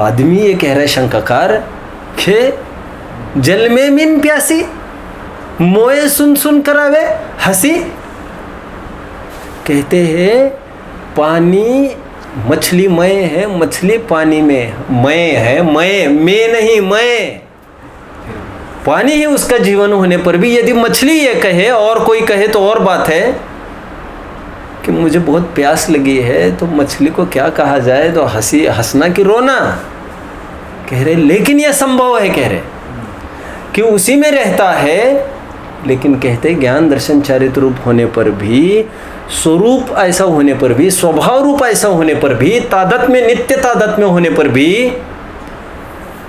Speaker 1: आदमी ये कह रहा है शंकाकार के जल में मीन प्यासी, मोए सुन सुन करावे हंसी। कहते हैं पानी मछली मय है, मछली पानी में मय है, मय में नहीं मय। पानी ही उसका जीवन होने पर भी यदि मछली ये कहे और कोई कहे तो और बात है कि मुझे बहुत प्यास लगी है, तो मछली को क्या कहा जाए, तो हंसी हंसना कि रोना। कह रहे लेकिन यह संभव है, कह रहे कि उसी में रहता है, लेकिन कहते ज्ञान दर्शन चरित्र रूप होने पर भी, स्वरूप ऐसा होने पर भी, स्वभाव रूप ऐसा होने पर भी, तादात्म्य नित्य तादात्म्य होने पर भी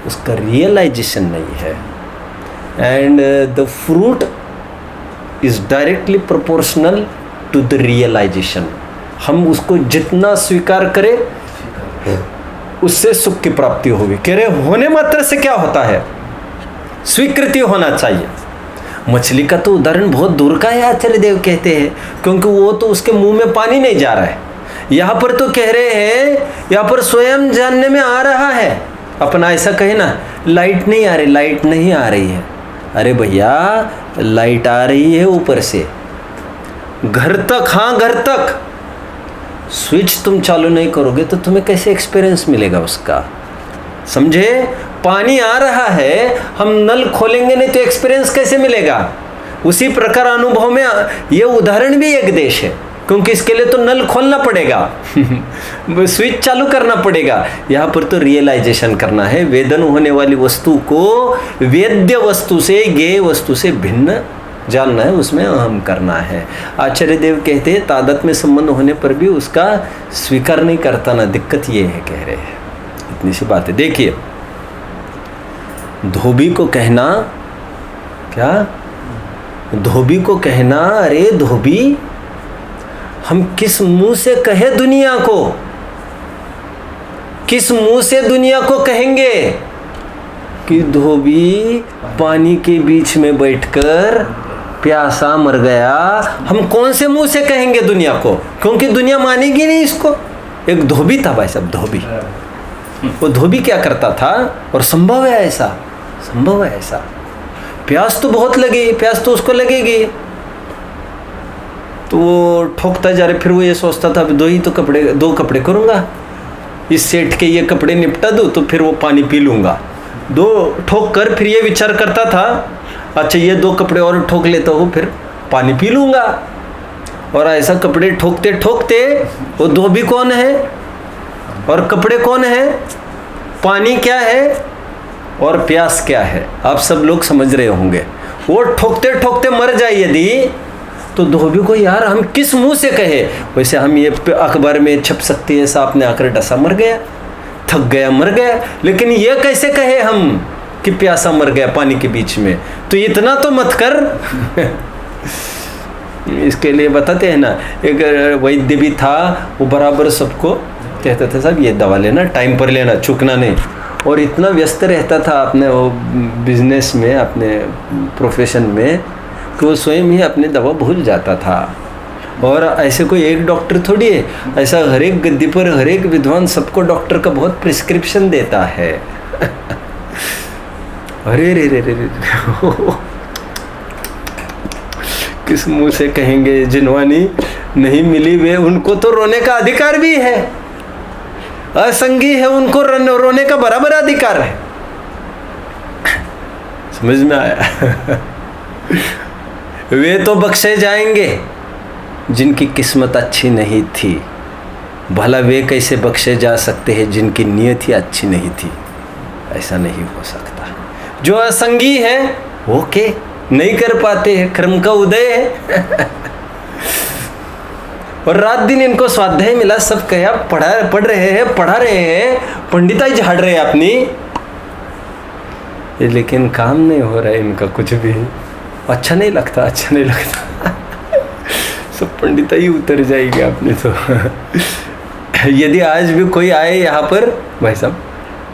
Speaker 1: उसका रियलाइजेशन नहीं है। And the fruit is directly proportional to the realization. हम उसको जितना स्वीकार करें उससे सुख की प्राप्ति होगी। कह रहे होने मात्र से क्या होता है, स्वीकृति होना चाहिए। मछली का तो उदाहरण बहुत दूर का है, आचार्य देव कहते हैं, क्योंकि वो तो उसके मुंह में पानी नहीं जा रहा है। यहाँ पर तो कह रहे हैं, यहाँ पर स्वयं जानने में आ रहा है। अपना ऐसा कहे ना, लाइट नहीं आ रही, लाइट नहीं आ रही है। अरे भैया लाइट आ रही है ऊपर से, घर तक, हाँ घर तक। स्विच तुम चालू नहीं करोगे तो तुम्हें कैसे एक्सपीरियंस मिलेगा उसका, समझे? पानी आ रहा है, हम नल खोलेंगे नहीं तो एक्सपीरियंस कैसे मिलेगा? उसी प्रकार अनुभव में ये उदाहरण भी एक देश है, क्योंकि इसके लिए तो नल खोलना पड़ेगा स्विच चालू करना पड़ेगा। यहाँ पर तो रियलाइजेशन करना है, वेदन होने वाली वस्तु को वेद्य वस्तु से, ज्ञेय वस्तु से भिन्न जानना है, उसमें अहम करना है। आचार्य देव कहते हैं तादात्म्य में संबंध होने पर भी उसका स्वीकार नहीं करता ना, दिक्कत ये है, कह रहे हैं। इतनी सी बात है। देखिए धोबी को कहना, क्या धोबी को कहना, अरे धोबी हम किस मुंह से कहे दुनिया को, किस मुंह से दुनिया को कहेंगे कि धोबी पानी के बीच में बैठकर प्यासा मर गया? हम कौन से मुंह से कहेंगे दुनिया को, क्योंकि दुनिया मानेगी नहीं इसको। एक धोबी था भाई साहब, धोबी। वो धोबी क्या करता था, और संभव है ऐसा, संभव है ऐसा, प्यास तो बहुत लगी, प्यास तो उसको लगेगी, तो वो ठोकता जा रहे। फिर वो ये सोचता था दो कपड़े करूँगा, इस सेठ के ये कपड़े निपटा दूँ तो फिर वो पानी पी लूँगा। दो ठोक कर फिर ये विचार करता था, अच्छा ये 2 कपड़े और ठोक लेता हूँ, फिर पानी पी लूँगा। और ऐसा कपड़े ठोकते ठोकते वो धोबी कौन है और कपड़े कौन है, पानी क्या है और प्यास क्या है, आप सब लोग समझ रहे होंगे। वो ठोकते ठोकते मर जाए यदि, तो धोबी को यार हम किस मुंह से कहे। वैसे हम ये अखबार में छप सकती है, सांप ने आकर डसा मर गया, थक गया मर गया, लेकिन ये कैसे कहे हम कि प्यासा मर गया पानी के बीच में? तो इतना तो मत कर इसके लिए बताते हैं ना, एक वैद्य भी था, वो बराबर सबको कहता था साहब ये दवा लेना, टाइम पर लेना, चूकना नहीं। और इतना व्यस्त रहता था अपने वो बिजनेस में, अपने प्रोफेशन में, कि वो स्वयं ही अपनी दवा भूल जाता था। और ऐसे कोई एक डॉक्टर थोड़ी है, ऐसा हर एक गद्दी पर हर एक विद्वान सबको डॉक्टर का बहुत प्रिस्क्रिप्शन देता है। अरे रे रे रे रे किस मुंह से कहेंगे, जिनवानी नहीं मिली वे, उनको तो रोने का अधिकार भी है, असंगी है उनको रोने का बराबर अधिकार है। समझ में आया? वे तो बख्शे जाएंगे जिनकी किस्मत अच्छी नहीं थी। भला वे कैसे बख्शे जा सकते हैं जिनकी नियत ही अच्छी नहीं थी? ऐसा नहीं हो सकता। जो असंगी है ओके, नहीं कर पाते हैं, कर्म का उदय है। और रात दिन इनको स्वाध्याय मिला, सब कहा पढ़ रहे हैं, पढ़ा रहे हैं, पंडिताई झाड़ रहे हैं अपनी, लेकिन काम नहीं हो रहा है इनका कुछ भी। अच्छा नहीं लगता, अच्छा नहीं लगता। सब पंडिताई उतर जाएगी अपने तो। यदि आज भी कोई आए यहाँ पर भाई साहब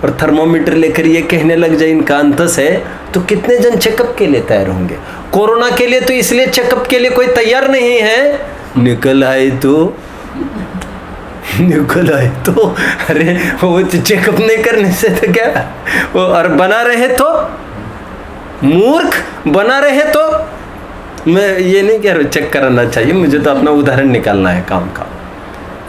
Speaker 1: और थर्मोमीटर लेकर ये कहने लग जाए इनका अंतस है, तो कितने जन चेकअप के लिए तैयार होंगे? कोरोना के लिए तो इसलिए चेकअप के लिए कोई तैयार नहीं है, निकल आए तो अरे वो चेकअप नहीं करने से तो क्या वो, और बना रहे तो मूर्ख, बना रहे तो। मैं ये नहीं कह रहा चेक कराना चाहिए, मुझे तो अपना उदाहरण निकालना है काम का।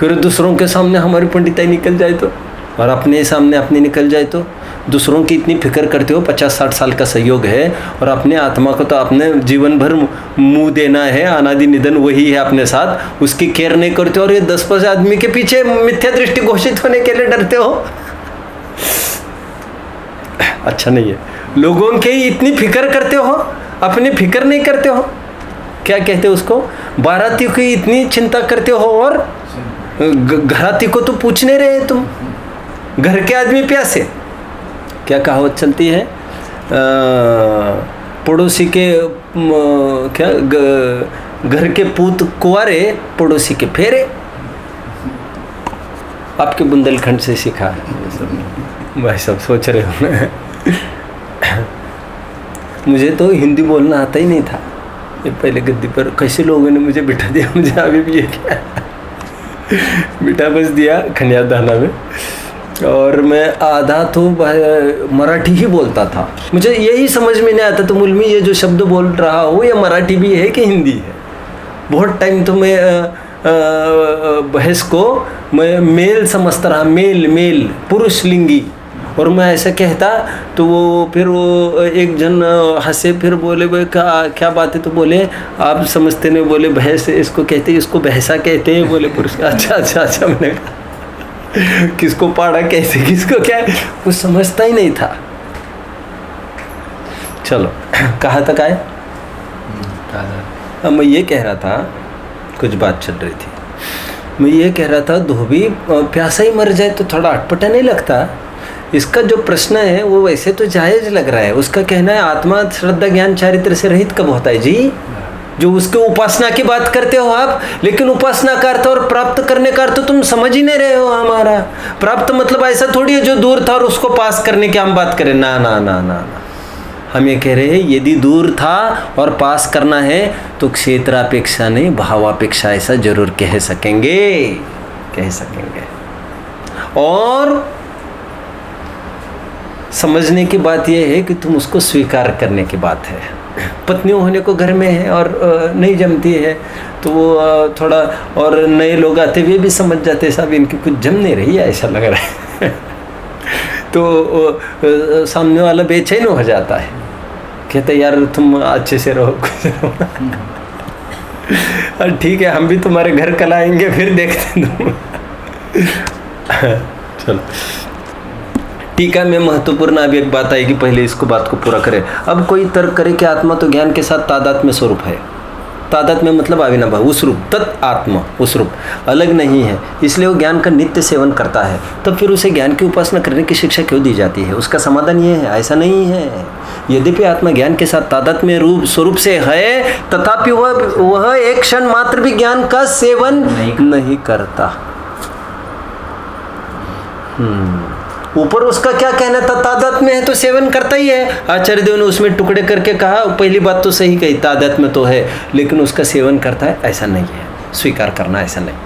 Speaker 1: फिर दूसरों के सामने हमारी पंडिताई निकल जाए तो, और अपने सामने अपनी निकल जाए तो। दूसरों की इतनी फिक्र करते हो, 50-60 साल का सहयोग है, और अपने आत्मा को तो अपने जीवन भर मुंह देना है, अनादि निधन वही है अपने साथ, उसकी केयर नहीं करते हो। और ये 10-5 आदमी के पीछे मिथ्या दृष्टि घोषित होने के लिए डरते हो। अच्छा नहीं है। लोगों के इतनी फिक्र करते हो, अपनी फिक्र नहीं करते हो। क्या कहते हो उसको, बाराती की इतनी चिंता करते हो, और घराती को तो पूछ नहीं रहे तुम। घर के आदमी प्यासे। क्या कहावत चलती है, पड़ोसी के क्या, घर के पूत कुंवारे, पड़ोसी के फेरे। आपके बुंदेलखंड से सीखा है भाई साहब, सोच रहे हो ना। मुझे तो हिंदी बोलना आता ही नहीं था। ये पहले गद्दी पर कैसे लोगों ने मुझे बिठा दिया, मुझे अभी भी ये क्या बिठा बस दिया खनिया दाना में, और मैं आधा तो मराठी ही बोलता था। मुझे यही समझ में नहीं आता तो मुल्मी ये जो शब्द बोल रहा हूँ ये मराठी भी है कि हिंदी है। बहुत टाइम तो मैं बहस को मैं मेल समझता रहा, मेल पुरुष लिंगी, और मैं ऐसा कहता तो वो फिर वो एक जन हंसे, फिर बोले भाई क्या बात है, तो बोले आप समझते नहीं, बोले भैंस इसको कहते हैं, इसको भैंसा कहते हैं, बोले पुरुष। अच्छा मैंने कहा किसको पाड़ा कैसे, किसको क्या, कुछ समझता ही नहीं था। चलो कहाँ तक आए? मैं ये कह रहा था, कुछ बात चल रही थी, मैं ये कह रहा था धोबी प्यासा ही मर जाए तो थोड़ा अटपटा नहीं लगता? इसका जो प्रश्न है वो वैसे तो जायज लग रहा है। उसका कहना है आत्मा श्रद्धा ज्ञान चारित्र से रहित कब होता है जी? जो उसके उपासना की बात करते हो आप, लेकिन उपासना का अर्थ और प्राप्त करने का अर्थ तो तुम समझ ही नहीं रहे हो हमारा। प्राप्त मतलब ऐसा थोड़ी है जो दूर था और उसको पास करने की हम बात करें, ना ना ना ना ना। हम ये कह रहे हैं यदि दूर था और पास करना है तो क्षेत्रापेक्षा नहीं भावापेक्षा ऐसा जरूर कह सकेंगे। और समझने की बात यह है कि तुम उसको स्वीकार करने की बात है। पत्नियों होने को घर में है और नहीं जमती है तो वो थोड़ा, और नए लोग आते हुए भी समझ जाते हैं साहब इनकी कुछ जम नहीं रही है, ऐसा लग रहा है। तो सामने वाला बेचैन हो जाता है, कहते यार तुम अच्छे से रहो, कुछ रहो। और ठीक है हम भी तुम्हारे घर कल आएंगे, फिर देखते तुम। चलो ठीक है, मैं महत्वपूर्ण अभी एक बात आएगी, पहले इसको बात को पूरा करें। अब कोई तर्क करे कि आत्मा तो ज्ञान के साथ तादात्म्य स्वरूप है। तादात्म्य मतलब अविनाभाव, उस रूप, तत् आत्मा उस रूप अलग नहीं है, इसलिए वो ज्ञान का नित्य सेवन करता है। तब फिर उसे ज्ञान की उपासना करने की शिक्षा क्यों दी जाती है? उसका समाधान ये है, ऐसा नहीं है। यद्यपि आत्मा ज्ञान के साथ तादात्म्य रूप स्वरूप से है, तथापि वह एक क्षण मात्र भी ज्ञान का सेवन नहीं करता। ऊपर उसका क्या कहना था, तादाद में है तो सेवन करता ही है। आचार्य देव ने उसमें टुकड़े करके कहा, पहली बात तो सही कही, तादाद में तो है, लेकिन उसका सेवन करता है ऐसा नहीं है, स्वीकार करना ऐसा नहीं।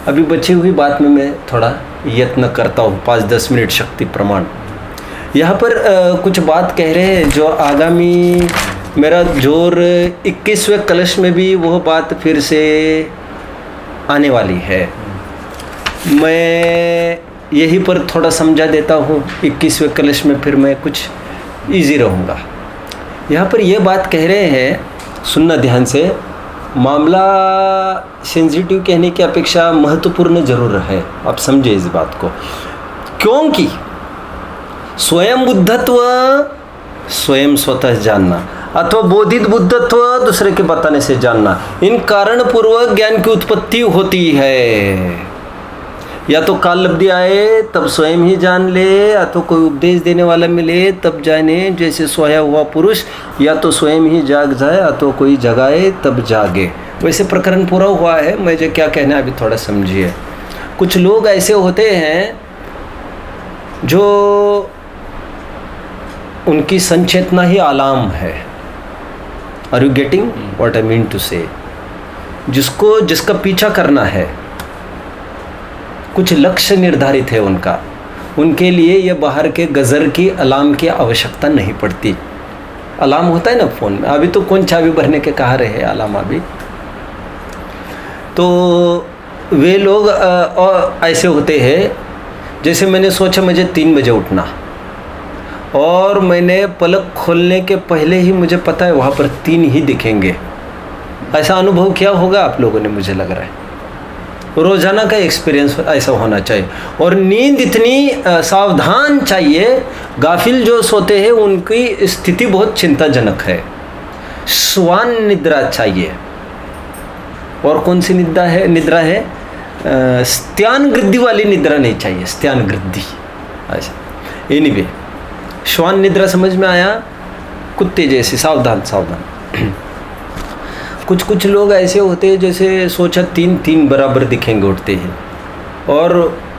Speaker 1: अभी बची हुई बात में मैं थोड़ा यत्न करता हूँ, 5-10 मिनट शक्ति प्रमाण। यहाँ पर कुछ बात कह रहे हैं जो आगामी मेरा जोर 21वें कलश में भी वो बात फिर से आने वाली है। मैं यहीं पर थोड़ा समझा देता हूँ, 21वें कलश में फिर मैं कुछ इजी रहूँगा। यहाँ पर ये बात कह रहे हैं, सुनना ध्यान से, मामला सेंसिटिव कहने की अपेक्षा महत्वपूर्ण जरूर है, आप समझे इस बात को। क्योंकि स्वयं बुद्धत्व स्वयं स्वतः जानना अथवा बोधित बुद्धत्व दूसरे के बताने से जानना, इन कारण पूर्वक ज्ञान की उत्पत्ति होती है। या तो काल लब्धि आए तब स्वयं ही जान ले, या तो कोई उपदेश देने वाला मिले तब जाने, जैसे सोया हुआ पुरुष या तो स्वयं ही जाग जाए या तो कोई जगाए तब जागे। वैसे प्रकरण पूरा हुआ है, मुझे क्या कहना है अभी थोड़ा समझिए। कुछ लोग ऐसे होते हैं जो उनकी संचेतना ही आलाम है। Are you getting what I mean to say? जिसका पीछा करना है, कुछ लक्ष्य निर्धारित है उनका, उनके लिए ये बाहर के गज़र की अलार्म की आवश्यकता नहीं पड़ती। अलार्म होता है ना फ़ोन में, अभी तो कौन चाबी भरने के कहा रहे हैं अलार्म अभी। तो वे लोग ऐसे होते हैं, जैसे मैंने सोचा मुझे 3 बजे उठना, और मैंने पलक खोलने के पहले ही मुझे पता है वहाँ पर 3 ही दिखेंगे। ऐसा अनुभव किया होगा आप लोगों ने, मुझे लग रहा है। रोज़ाना का एक्सपीरियंस ऐसा होना चाहिए। और नींद इतनी सावधान चाहिए, गाफिल जो सोते हैं उनकी स्थिति बहुत चिंताजनक है। स्वान निद्रा चाहिए। और कौन सी निद्रा है? स्त्यान गृद्धि वाली निद्रा नहीं चाहिए, स्त्यान गृद्धि ऐसा। एनीवे, श्वान निद्रा समझ में आया? कुत्ते जैसे सावधान सावधान। कुछ लोग ऐसे होते हैं जैसे सोचा 3 बराबर दिखेंगे उठते हैं, और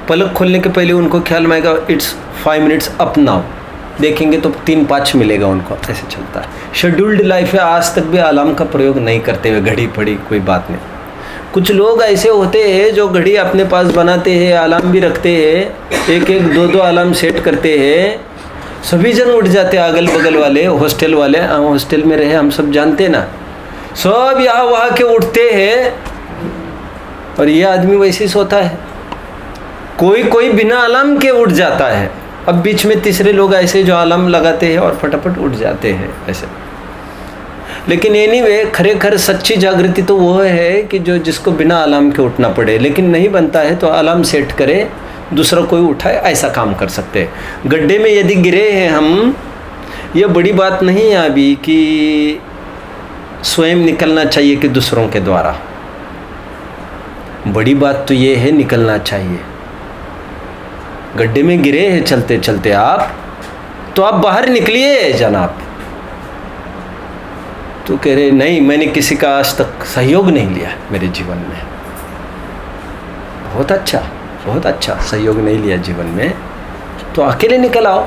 Speaker 1: पलक खोलने के पहले उनको ख्याल में आएगा इट्स 5 मिनट्स अप नाउ, देखेंगे तो 3-5 मिलेगा उनको। ऐसे चलता है। शेड्यूल्ड लाइफ है, आज तक भी अलार्म का प्रयोग नहीं करते हुए, घड़ी पड़ी कोई बात नहीं। कुछ लोग ऐसे होते हैं जो घड़ी अपने पास बनाते हैं, अलार्म भी रखते हैं, 1-1, 2-2 अलार्म सेट करते हैं, सभी जन उठ जाते हैं। अगल बगल वाले, हॉस्टल वाले, हॉस्टल में रहे हम सब जानते ना, सब यहाँ वहाँ के उठते हैं, और ये आदमी वैसे ही सोता है। कोई बिना अलार्म के उठ जाता है। अब बीच में तीसरे लोग ऐसे जो अलार्म लगाते हैं और फटाफट उठ जाते हैं ऐसे। लेकिन एनीवे, खरेखर सच्ची जागृति तो वो है कि जिसको बिना अलार्म के उठना पड़े, लेकिन नहीं बनता है तो अलार्म सेट करे, दूसरा कोई उठाए, ऐसा काम कर सकते हैं। गड्ढे में यदि गिरे हैं हम, यह बड़ी बात नहीं है अभी कि स्वयं निकलना चाहिए कि दूसरों के द्वारा। बड़ी बात तो ये है निकलना चाहिए। गड्ढे में गिरे हैं चलते चलते आप, तो आप बाहर निकलिए जनाब। तो कह रहे नहीं, मैंने किसी का आज तक सहयोग नहीं लिया मेरे जीवन में। बहुत अच्छा सहयोग नहीं लिया जीवन में, तो अकेले निकल आओ।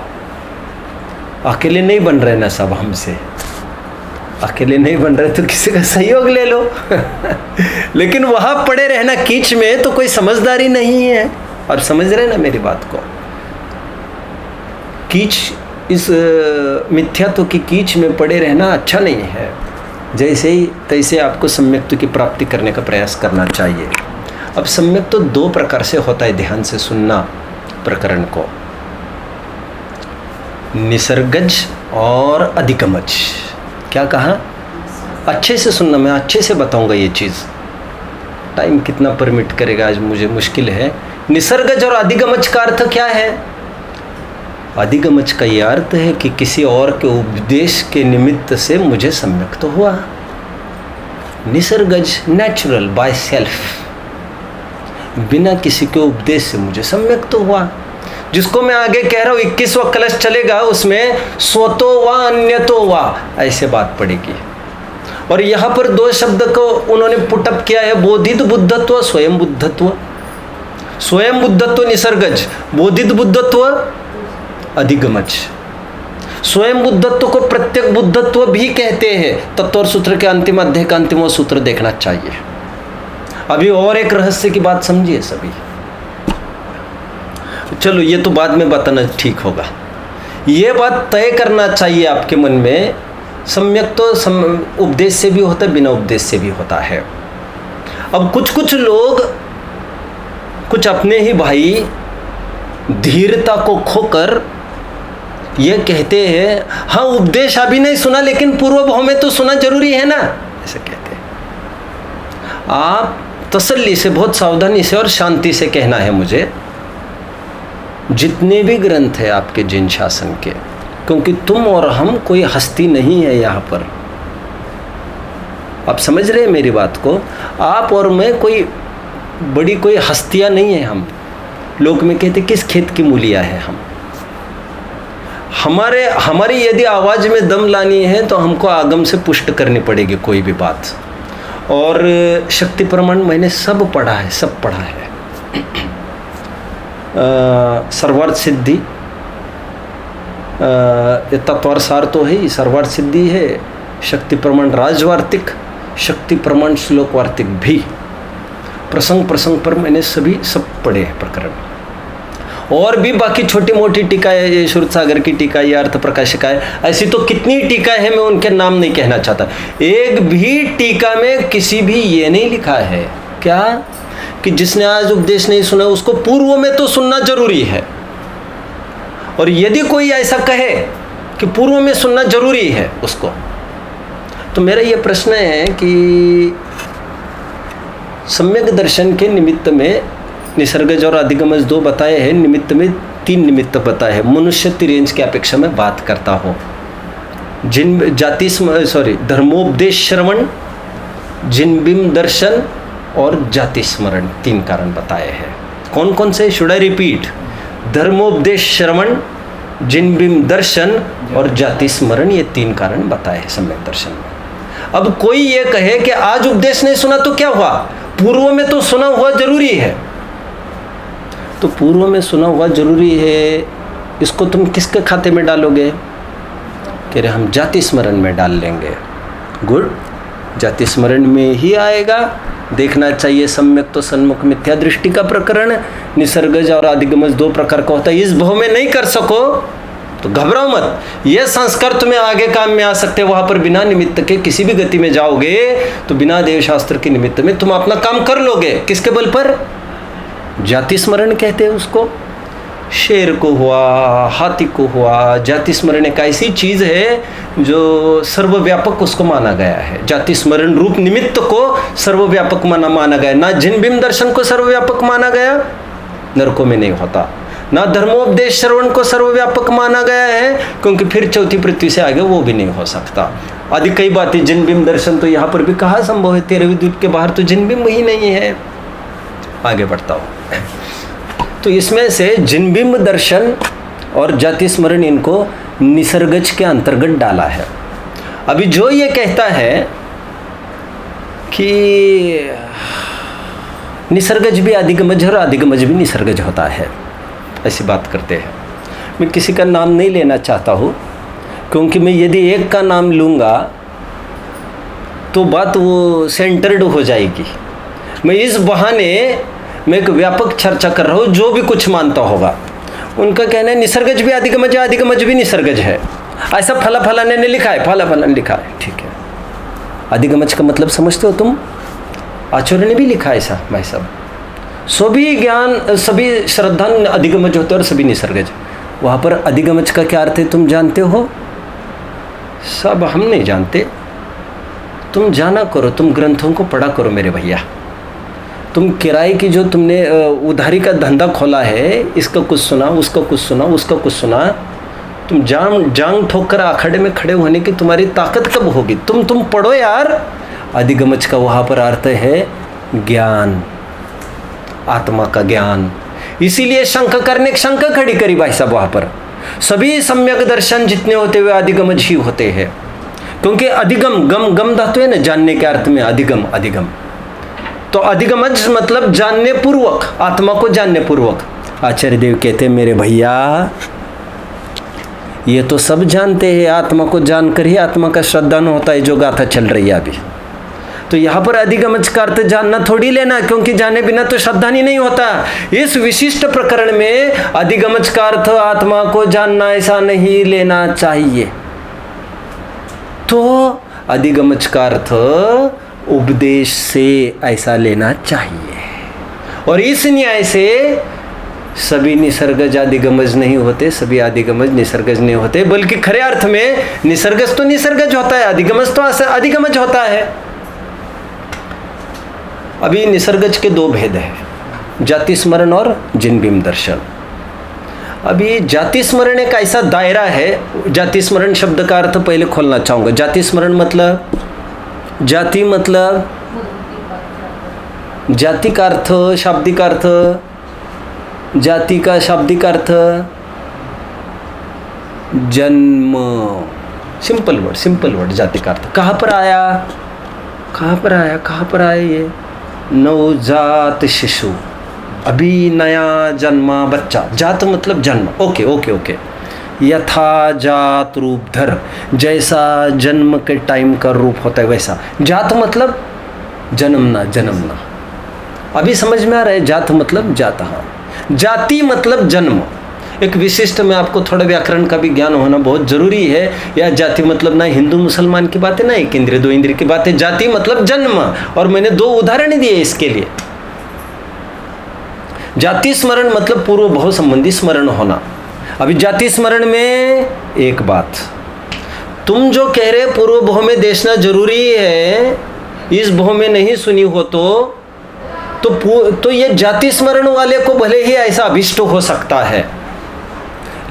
Speaker 1: अकेले नहीं बन रहे ना सब हमसे, अकेले नहीं बन रहे तो किसी का सहयोग ले लो। लेकिन वहाँ पड़े रहना कीच में तो कोई समझदारी नहीं है। आप समझ रहे ना मेरी बात को? कीच, इस मिथ्यात्व की कीच में पड़े रहना अच्छा नहीं है। जैसे ही तैसे आपको सम्यक्त्व की प्राप्ति करने का प्रयास करना चाहिए। अब सम्यक्त्व 2 प्रकार से होता है, ध्यान से सुनना प्रकरण को। निसर्गज और अधिगमज। क्या कहा? अच्छे से सुनना, मैं अच्छे से बताऊंगा ये चीज़। टाइम कितना परमिट करेगा आज, मुझे मुश्किल है। निसर्गज और अधिगमज का अर्थ क्या है? अधिगमज का ये अर्थ है कि किसी और के उपदेश के निमित्त से मुझे सम्यक्त तो हुआ। निसर्गज नेचुरल बाय सेल्फ, बिना किसी के उपदेश से मुझे सम्यक्त तो हुआ। जिसको मैं आगे कह रहा हूँ 21वां कलश चलेगा, उसमें स्वतो वा अन्यतो वा ऐसे बात पड़ेगी। और यहाँ पर 2 शब्द को उन्होंने पुटअप किया है, बोधित बुद्धत्व, स्वयं बुद्धत्व। स्वयं बुद्धत्व निसर्गज, बोधित बुद्धत्व अधिगमज। स्वयं बुद्धत्व को प्रत्येक बुद्धत्व भी कहते हैं। तत्व और सूत्र के अंतिम अध्याय का अंतिम सूत्र देखना चाहिए। अभी और एक रहस्य की बात समझिए सभी। चलो ये तो बाद में बताना ठीक होगा। ये बात तय करना चाहिए आपके मन में, सम्यक तो उपदेश से भी होता है, बिना उपदेश से भी होता है। अब कुछ लोग, कुछ अपने ही भाई धीरता को खोकर ये कहते हैं, हाँ उपदेश अभी नहीं सुना लेकिन पूर्व भाव में तो सुना जरूरी है ना, ऐसे कहते हैं। आप तसल्ली से, बहुत सावधानी से और शांति से कहना है मुझे, जितने भी ग्रंथ है आपके जिन शासन के, क्योंकि तुम और हम कोई हस्ती नहीं है यहाँ पर। आप समझ रहे हैं मेरी बात को? आप और मैं कोई बड़ी कोई हस्तियाँ नहीं है। हम लोग में कहते किस खेत की मूलियाँ है हम। हमारी यदि आवाज़ में दम लानी है तो हमको आगम से पुष्ट करनी पड़ेगी कोई भी बात। और शक्ति प्रमाण मैंने सब पढ़ा है, सब पढ़ा है। सर्वार्थ सिद्धि, तत्वार सार तो है ही, सर्वार्थ सिद्धि है, शक्ति प्रमाण राजवार्तिक, शक्ति प्रमाण श्लोकवार्तिक भी, प्रसंग पर मैंने सब पढ़े हैं प्रकरण। और भी बाकी छोटी मोटी टीकाएं, ये श्रुत सागर की टीका, ये अर्थ प्रकाशिका है, ऐसी तो कितनी टीका है, मैं उनके नाम नहीं कहना चाहता। एक भी टीका में किसी भी ये नहीं लिखा है क्या कि जिसने आज उपदेश नहीं सुना उसको पूर्व में तो सुनना जरूरी है। और यदि कोई ऐसा कहे कि पूर्व में सुनना जरूरी है उसको, तो मेरा ये प्रश्न है कि सम्यक दर्शन के निमित्त में निसर्गज और अधिगमज 2 बताए हैं, निमित्त में 3 निमित्त बताए हैं। मनुष्य तिरेंज की अपेक्षा में बात करता हो, धर्मोपदेश श्रवण, जिनबिम दर्शन और जाति स्मरण, 3 कारण बताए हैं। कौन कौन से? Should I repeat? धर्मोपदेश श्रवण, जिनबिम दर्शन और जाति स्मरण, ये 3 कारण बताए हैं सम्यक दर्शन में। अब कोई ये कहे कि आज उपदेश नहीं सुना तो क्या हुआ, पूर्व में तो सुना हुआ जरूरी है। तो पूर्व में सुना हुआ जरूरी है, इसको तुम किसके खाते में डालोगे? कह रहे हम जाति स्मरण में डाल लेंगे। गुड, जाति स्मरण में ही आएगा। देखना चाहिए सम्यक तो सन्मुख मिथ्या दृष्टि का प्रकरण, निसर्गज और अधिगमज 2 प्रकार का होता है। इस भाव में नहीं कर सको तो घबराओ मत, ये संस्कार तुम्हें आगे काम में आ सकते हैं। वहां पर बिना निमित्त के किसी भी गति में जाओगे तो बिना देवशास्त्र के निमित्त में तुम अपना काम कर लोगे। किसके बल पर? जाति स्मरण कहते हैं उसको। शेर को हुआ, हाथी को हुआ, जाति स्मरण एक ऐसी चीज है जो सर्वव्यापक उसको माना गया है। जाति स्मरण रूप निमित्त को सर्वव्यापक माना गया। ना जिनबिम दर्शन को सर्वव्यापक माना गया, नरकों में नहीं होता। ना धर्मोपदेश श्रवण को सर्वव्यापक माना गया है, क्योंकि फिर चौथी पृथ्वी से आगे वो भी नहीं हो सकता। आदि कई बातें, जिनबिम दर्शन तो यहाँ पर भी कहाँ संभव है? 13वीं द्वीप के बाहर तो जिनबिम ही नहीं है। आगे बढ़ता हूँ। तो इसमें से जिनबिंब दर्शन और जाति स्मरण इनको निसर्गज के अंतर्गत डाला है। अभी जो ये कहता है कि निसर्गज भी अधिगमज और अधिगमज भी निसर्गज होता है, ऐसी बात करते हैं। मैं किसी का नाम नहीं लेना चाहता हूँ, क्योंकि मैं यदि एक का नाम लूँगा तो बात वो सेंटर्ड हो जाएगी। मैं इस बहाने मैं एक व्यापक चर्चा कर रहा हूँ, जो भी कुछ मानता होगा उनका कहना है निसर्गज भी अधिगमज है, अधिगमज भी निसर्गज है। ऐसा फला फलाने ने लिखा है, फला फला ने लिखा है, ठीक है। अधिगमज का मतलब समझते हो तुम? आचार्य ने भी लिखा है ऐसा भाई साहब। सभी ज्ञान, सभी श्रद्धा अधिगमज होते हैं और सभी निसर्गज। वहाँ पर अधिगमज का क्या अर्थ है तुम जानते हो? सब हम नहीं जानते, तुम जाना करो, तुम ग्रंथों को पढ़ा करो मेरे भैया। तुम किराए की जो तुमने उधारी का धंधा खोला है, इसका कुछ सुना, उसका कुछ सुना, उसका कुछ सुना, तुम जांग ठोक कर आखड़े में खड़े होने की तुम्हारी ताकत कब होगी? तुम पढ़ो यार। अधिगमज का वहाँ पर अर्थ है ज्ञान, आत्मा का ज्ञान। इसीलिए शंका करने की शंका खड़ी करी भाई साहब। वहाँ पर सभी सम्यक दर्शन जितने होते हुए अधिगमज ही होते हैं, क्योंकि अधिगम, गम धातु है ना जानने के अर्थ में, अधिगम तो अधिगमज मतलब जानने पूर्वक, आत्मा को जानने पूर्वक। आचार्य देव कहते हैं मेरे भैया ये तो सब जानते हैं, आत्मा को जानकर ही आत्मा का श्रद्धानु होता है, जो गाथा चल रही है अभी। तो यहाँ पर अधिगमच का अर्थ जानना थोड़ी लेना, क्योंकि जाने बिना तो श्रद्धानी नहीं होता। इस विशिष्ट प्रकरण में अधिगमच का अर्थ आत्मा को जानना ऐसा नहीं लेना चाहिए। तो अधिगमच का अर्थ उपदेश से ऐसा लेना चाहिए। और इस न्याय से सभी निसर्गज अधिगमज नहीं होते, सभी अधिगमज निसर्गज नहीं होते, बल्कि खरे अर्थ में निसर्गज तो निसर्गज होता है, अधिगमज तो अधिगमज होता है। अभी निसर्गज के दो भेद हैं, जाति स्मरण और जिनबिंब दर्शन। अभी जाति स्मरण एक ऐसा दायरा है, जाति स्मरण शब्द का अर्थ पहले खोलना चाहूँगा। जाति स्मरण मतलब, जाति मतलब जाति का अर्थ, शाब्दिक अर्थ, जाति का शाब्दिक अर्थ जन्म, सिंपल वर्ड जाति का अर्थ। कहाँ पर आया, कहाँ पर आया, कहाँ पर आया ये? नवजात शिशु, अभी नया जन्मा बच्चा। जात मतलब जन्म, ओके ओके ओके। यथा जात रूप धर, जैसा जन्म के टाइम का रूप होता है वैसा। जात मतलब जन्मना, जन्मना। अभी समझ में आ रहा है? जात मतलब जाता, हाँ। जाति मतलब जन्म। एक विशिष्ट में आपको थोड़ा व्याकरण का भी ज्ञान होना बहुत जरूरी है। या जाति मतलब ना हिंदू मुसलमान की बात है, ना एक इंद्रिय दो इंद्रिय की बात है। जाति मतलब जन्म, और मैंने दो उदाहरण दिए इसके लिए। जाति स्मरण मतलब पूर्व भाव संबंधी स्मरण होना। अभी जाति स्मरण में एक बात, तुम जो कह रहे पूर्व भाव में देखना जरूरी है, इस भाव में नहीं सुनी हो तो ये जाति स्मरण वाले को भले ही ऐसा अभिष्ट हो सकता है,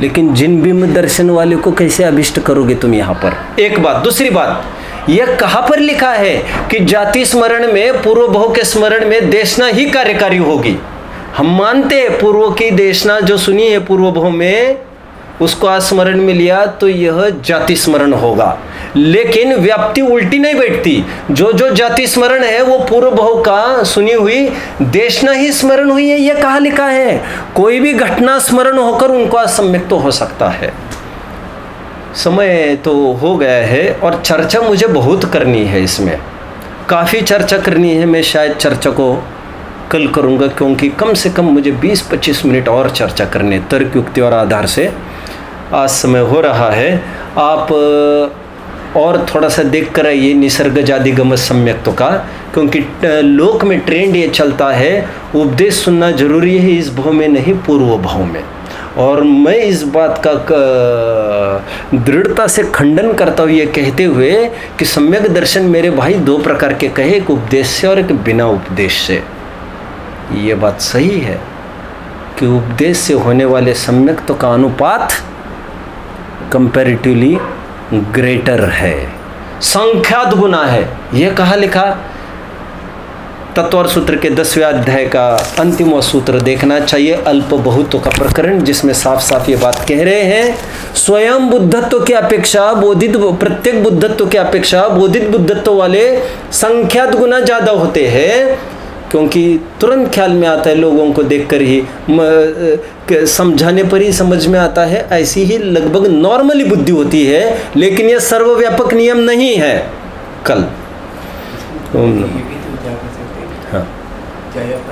Speaker 1: लेकिन जिनबिंब दर्शन वाले को कैसे अभिष्ट करोगे तुम यहाँ पर? एक बात। दूसरी बात, यह कहाँ पर लिखा है कि जाति स्मरण में, पूर्व भाव के स्मरण में देशना ही कार्यकारी होगी? हम मानते हैं पूर्व की देशना जो सुनी है पूर्व भाव में, उसको आज स्मरण में लिया तो यह जाति स्मरण होगा। लेकिन व्याप्ति उल्टी नहीं बैठती। जो जो जाति स्मरण है वो पूर्व भाव का सुनी हुई देशना ही स्मरण हुई है, यह कहाँ लिखा है? कोई भी घटना स्मरण होकर उनको असम्यक तो हो सकता है। समय तो हो गया है और चर्चा मुझे बहुत करनी है, इसमें काफ़ी चर्चा करनी है। मैं शायद चर्चा को कल करूँगा, क्योंकि कम से कम मुझे 20-25 मिनट और चर्चा करने, तर्क युक्ति और आधार से। आज समय हो रहा है, आप और थोड़ा सा देख कर आइए निसर्गज अधिगम सम्यक्तों का, क्योंकि लोक में ट्रेंड ये चलता है उपदेश सुनना जरूरी है इस भाव में नहीं पूर्व भाव में। और मैं इस बात का दृढ़ता से खंडन करता हूँ ये कहते हुए कि सम्यक दर्शन मेरे भाई दो प्रकार के कहे, एक उपदेश से और एक बिना उपदेश से। ये बात सही है कि उपदेश से होने वाले सम्यक्तों का अनुपात कंपैरेटिवली ग्रेटर है, संख्यात गुना है। यह कहाँ लिखा? तत्वर सूत्र के 10वें अध्याय का अंतिम सूत्र देखना चाहिए, अल्प बहुत्व का प्रकरण, जिसमें साफ साफ ये बात कह रहे हैं, स्वयं बुद्धत्व की अपेक्षा बोधित, प्रत्येक बुद्धत्व की अपेक्षा बोधित बुद्धत्व वाले संख्यात गुना ज़्यादा होते हैं। क्योंकि तुरंत ख्याल में आता है, लोगों को देखकर ही समझाने पर ही समझ में आता है, ऐसी ही लगभग नॉर्मली बुद्धि होती है, लेकिन यह सर्वव्यापक नियम नहीं है। कल हाँ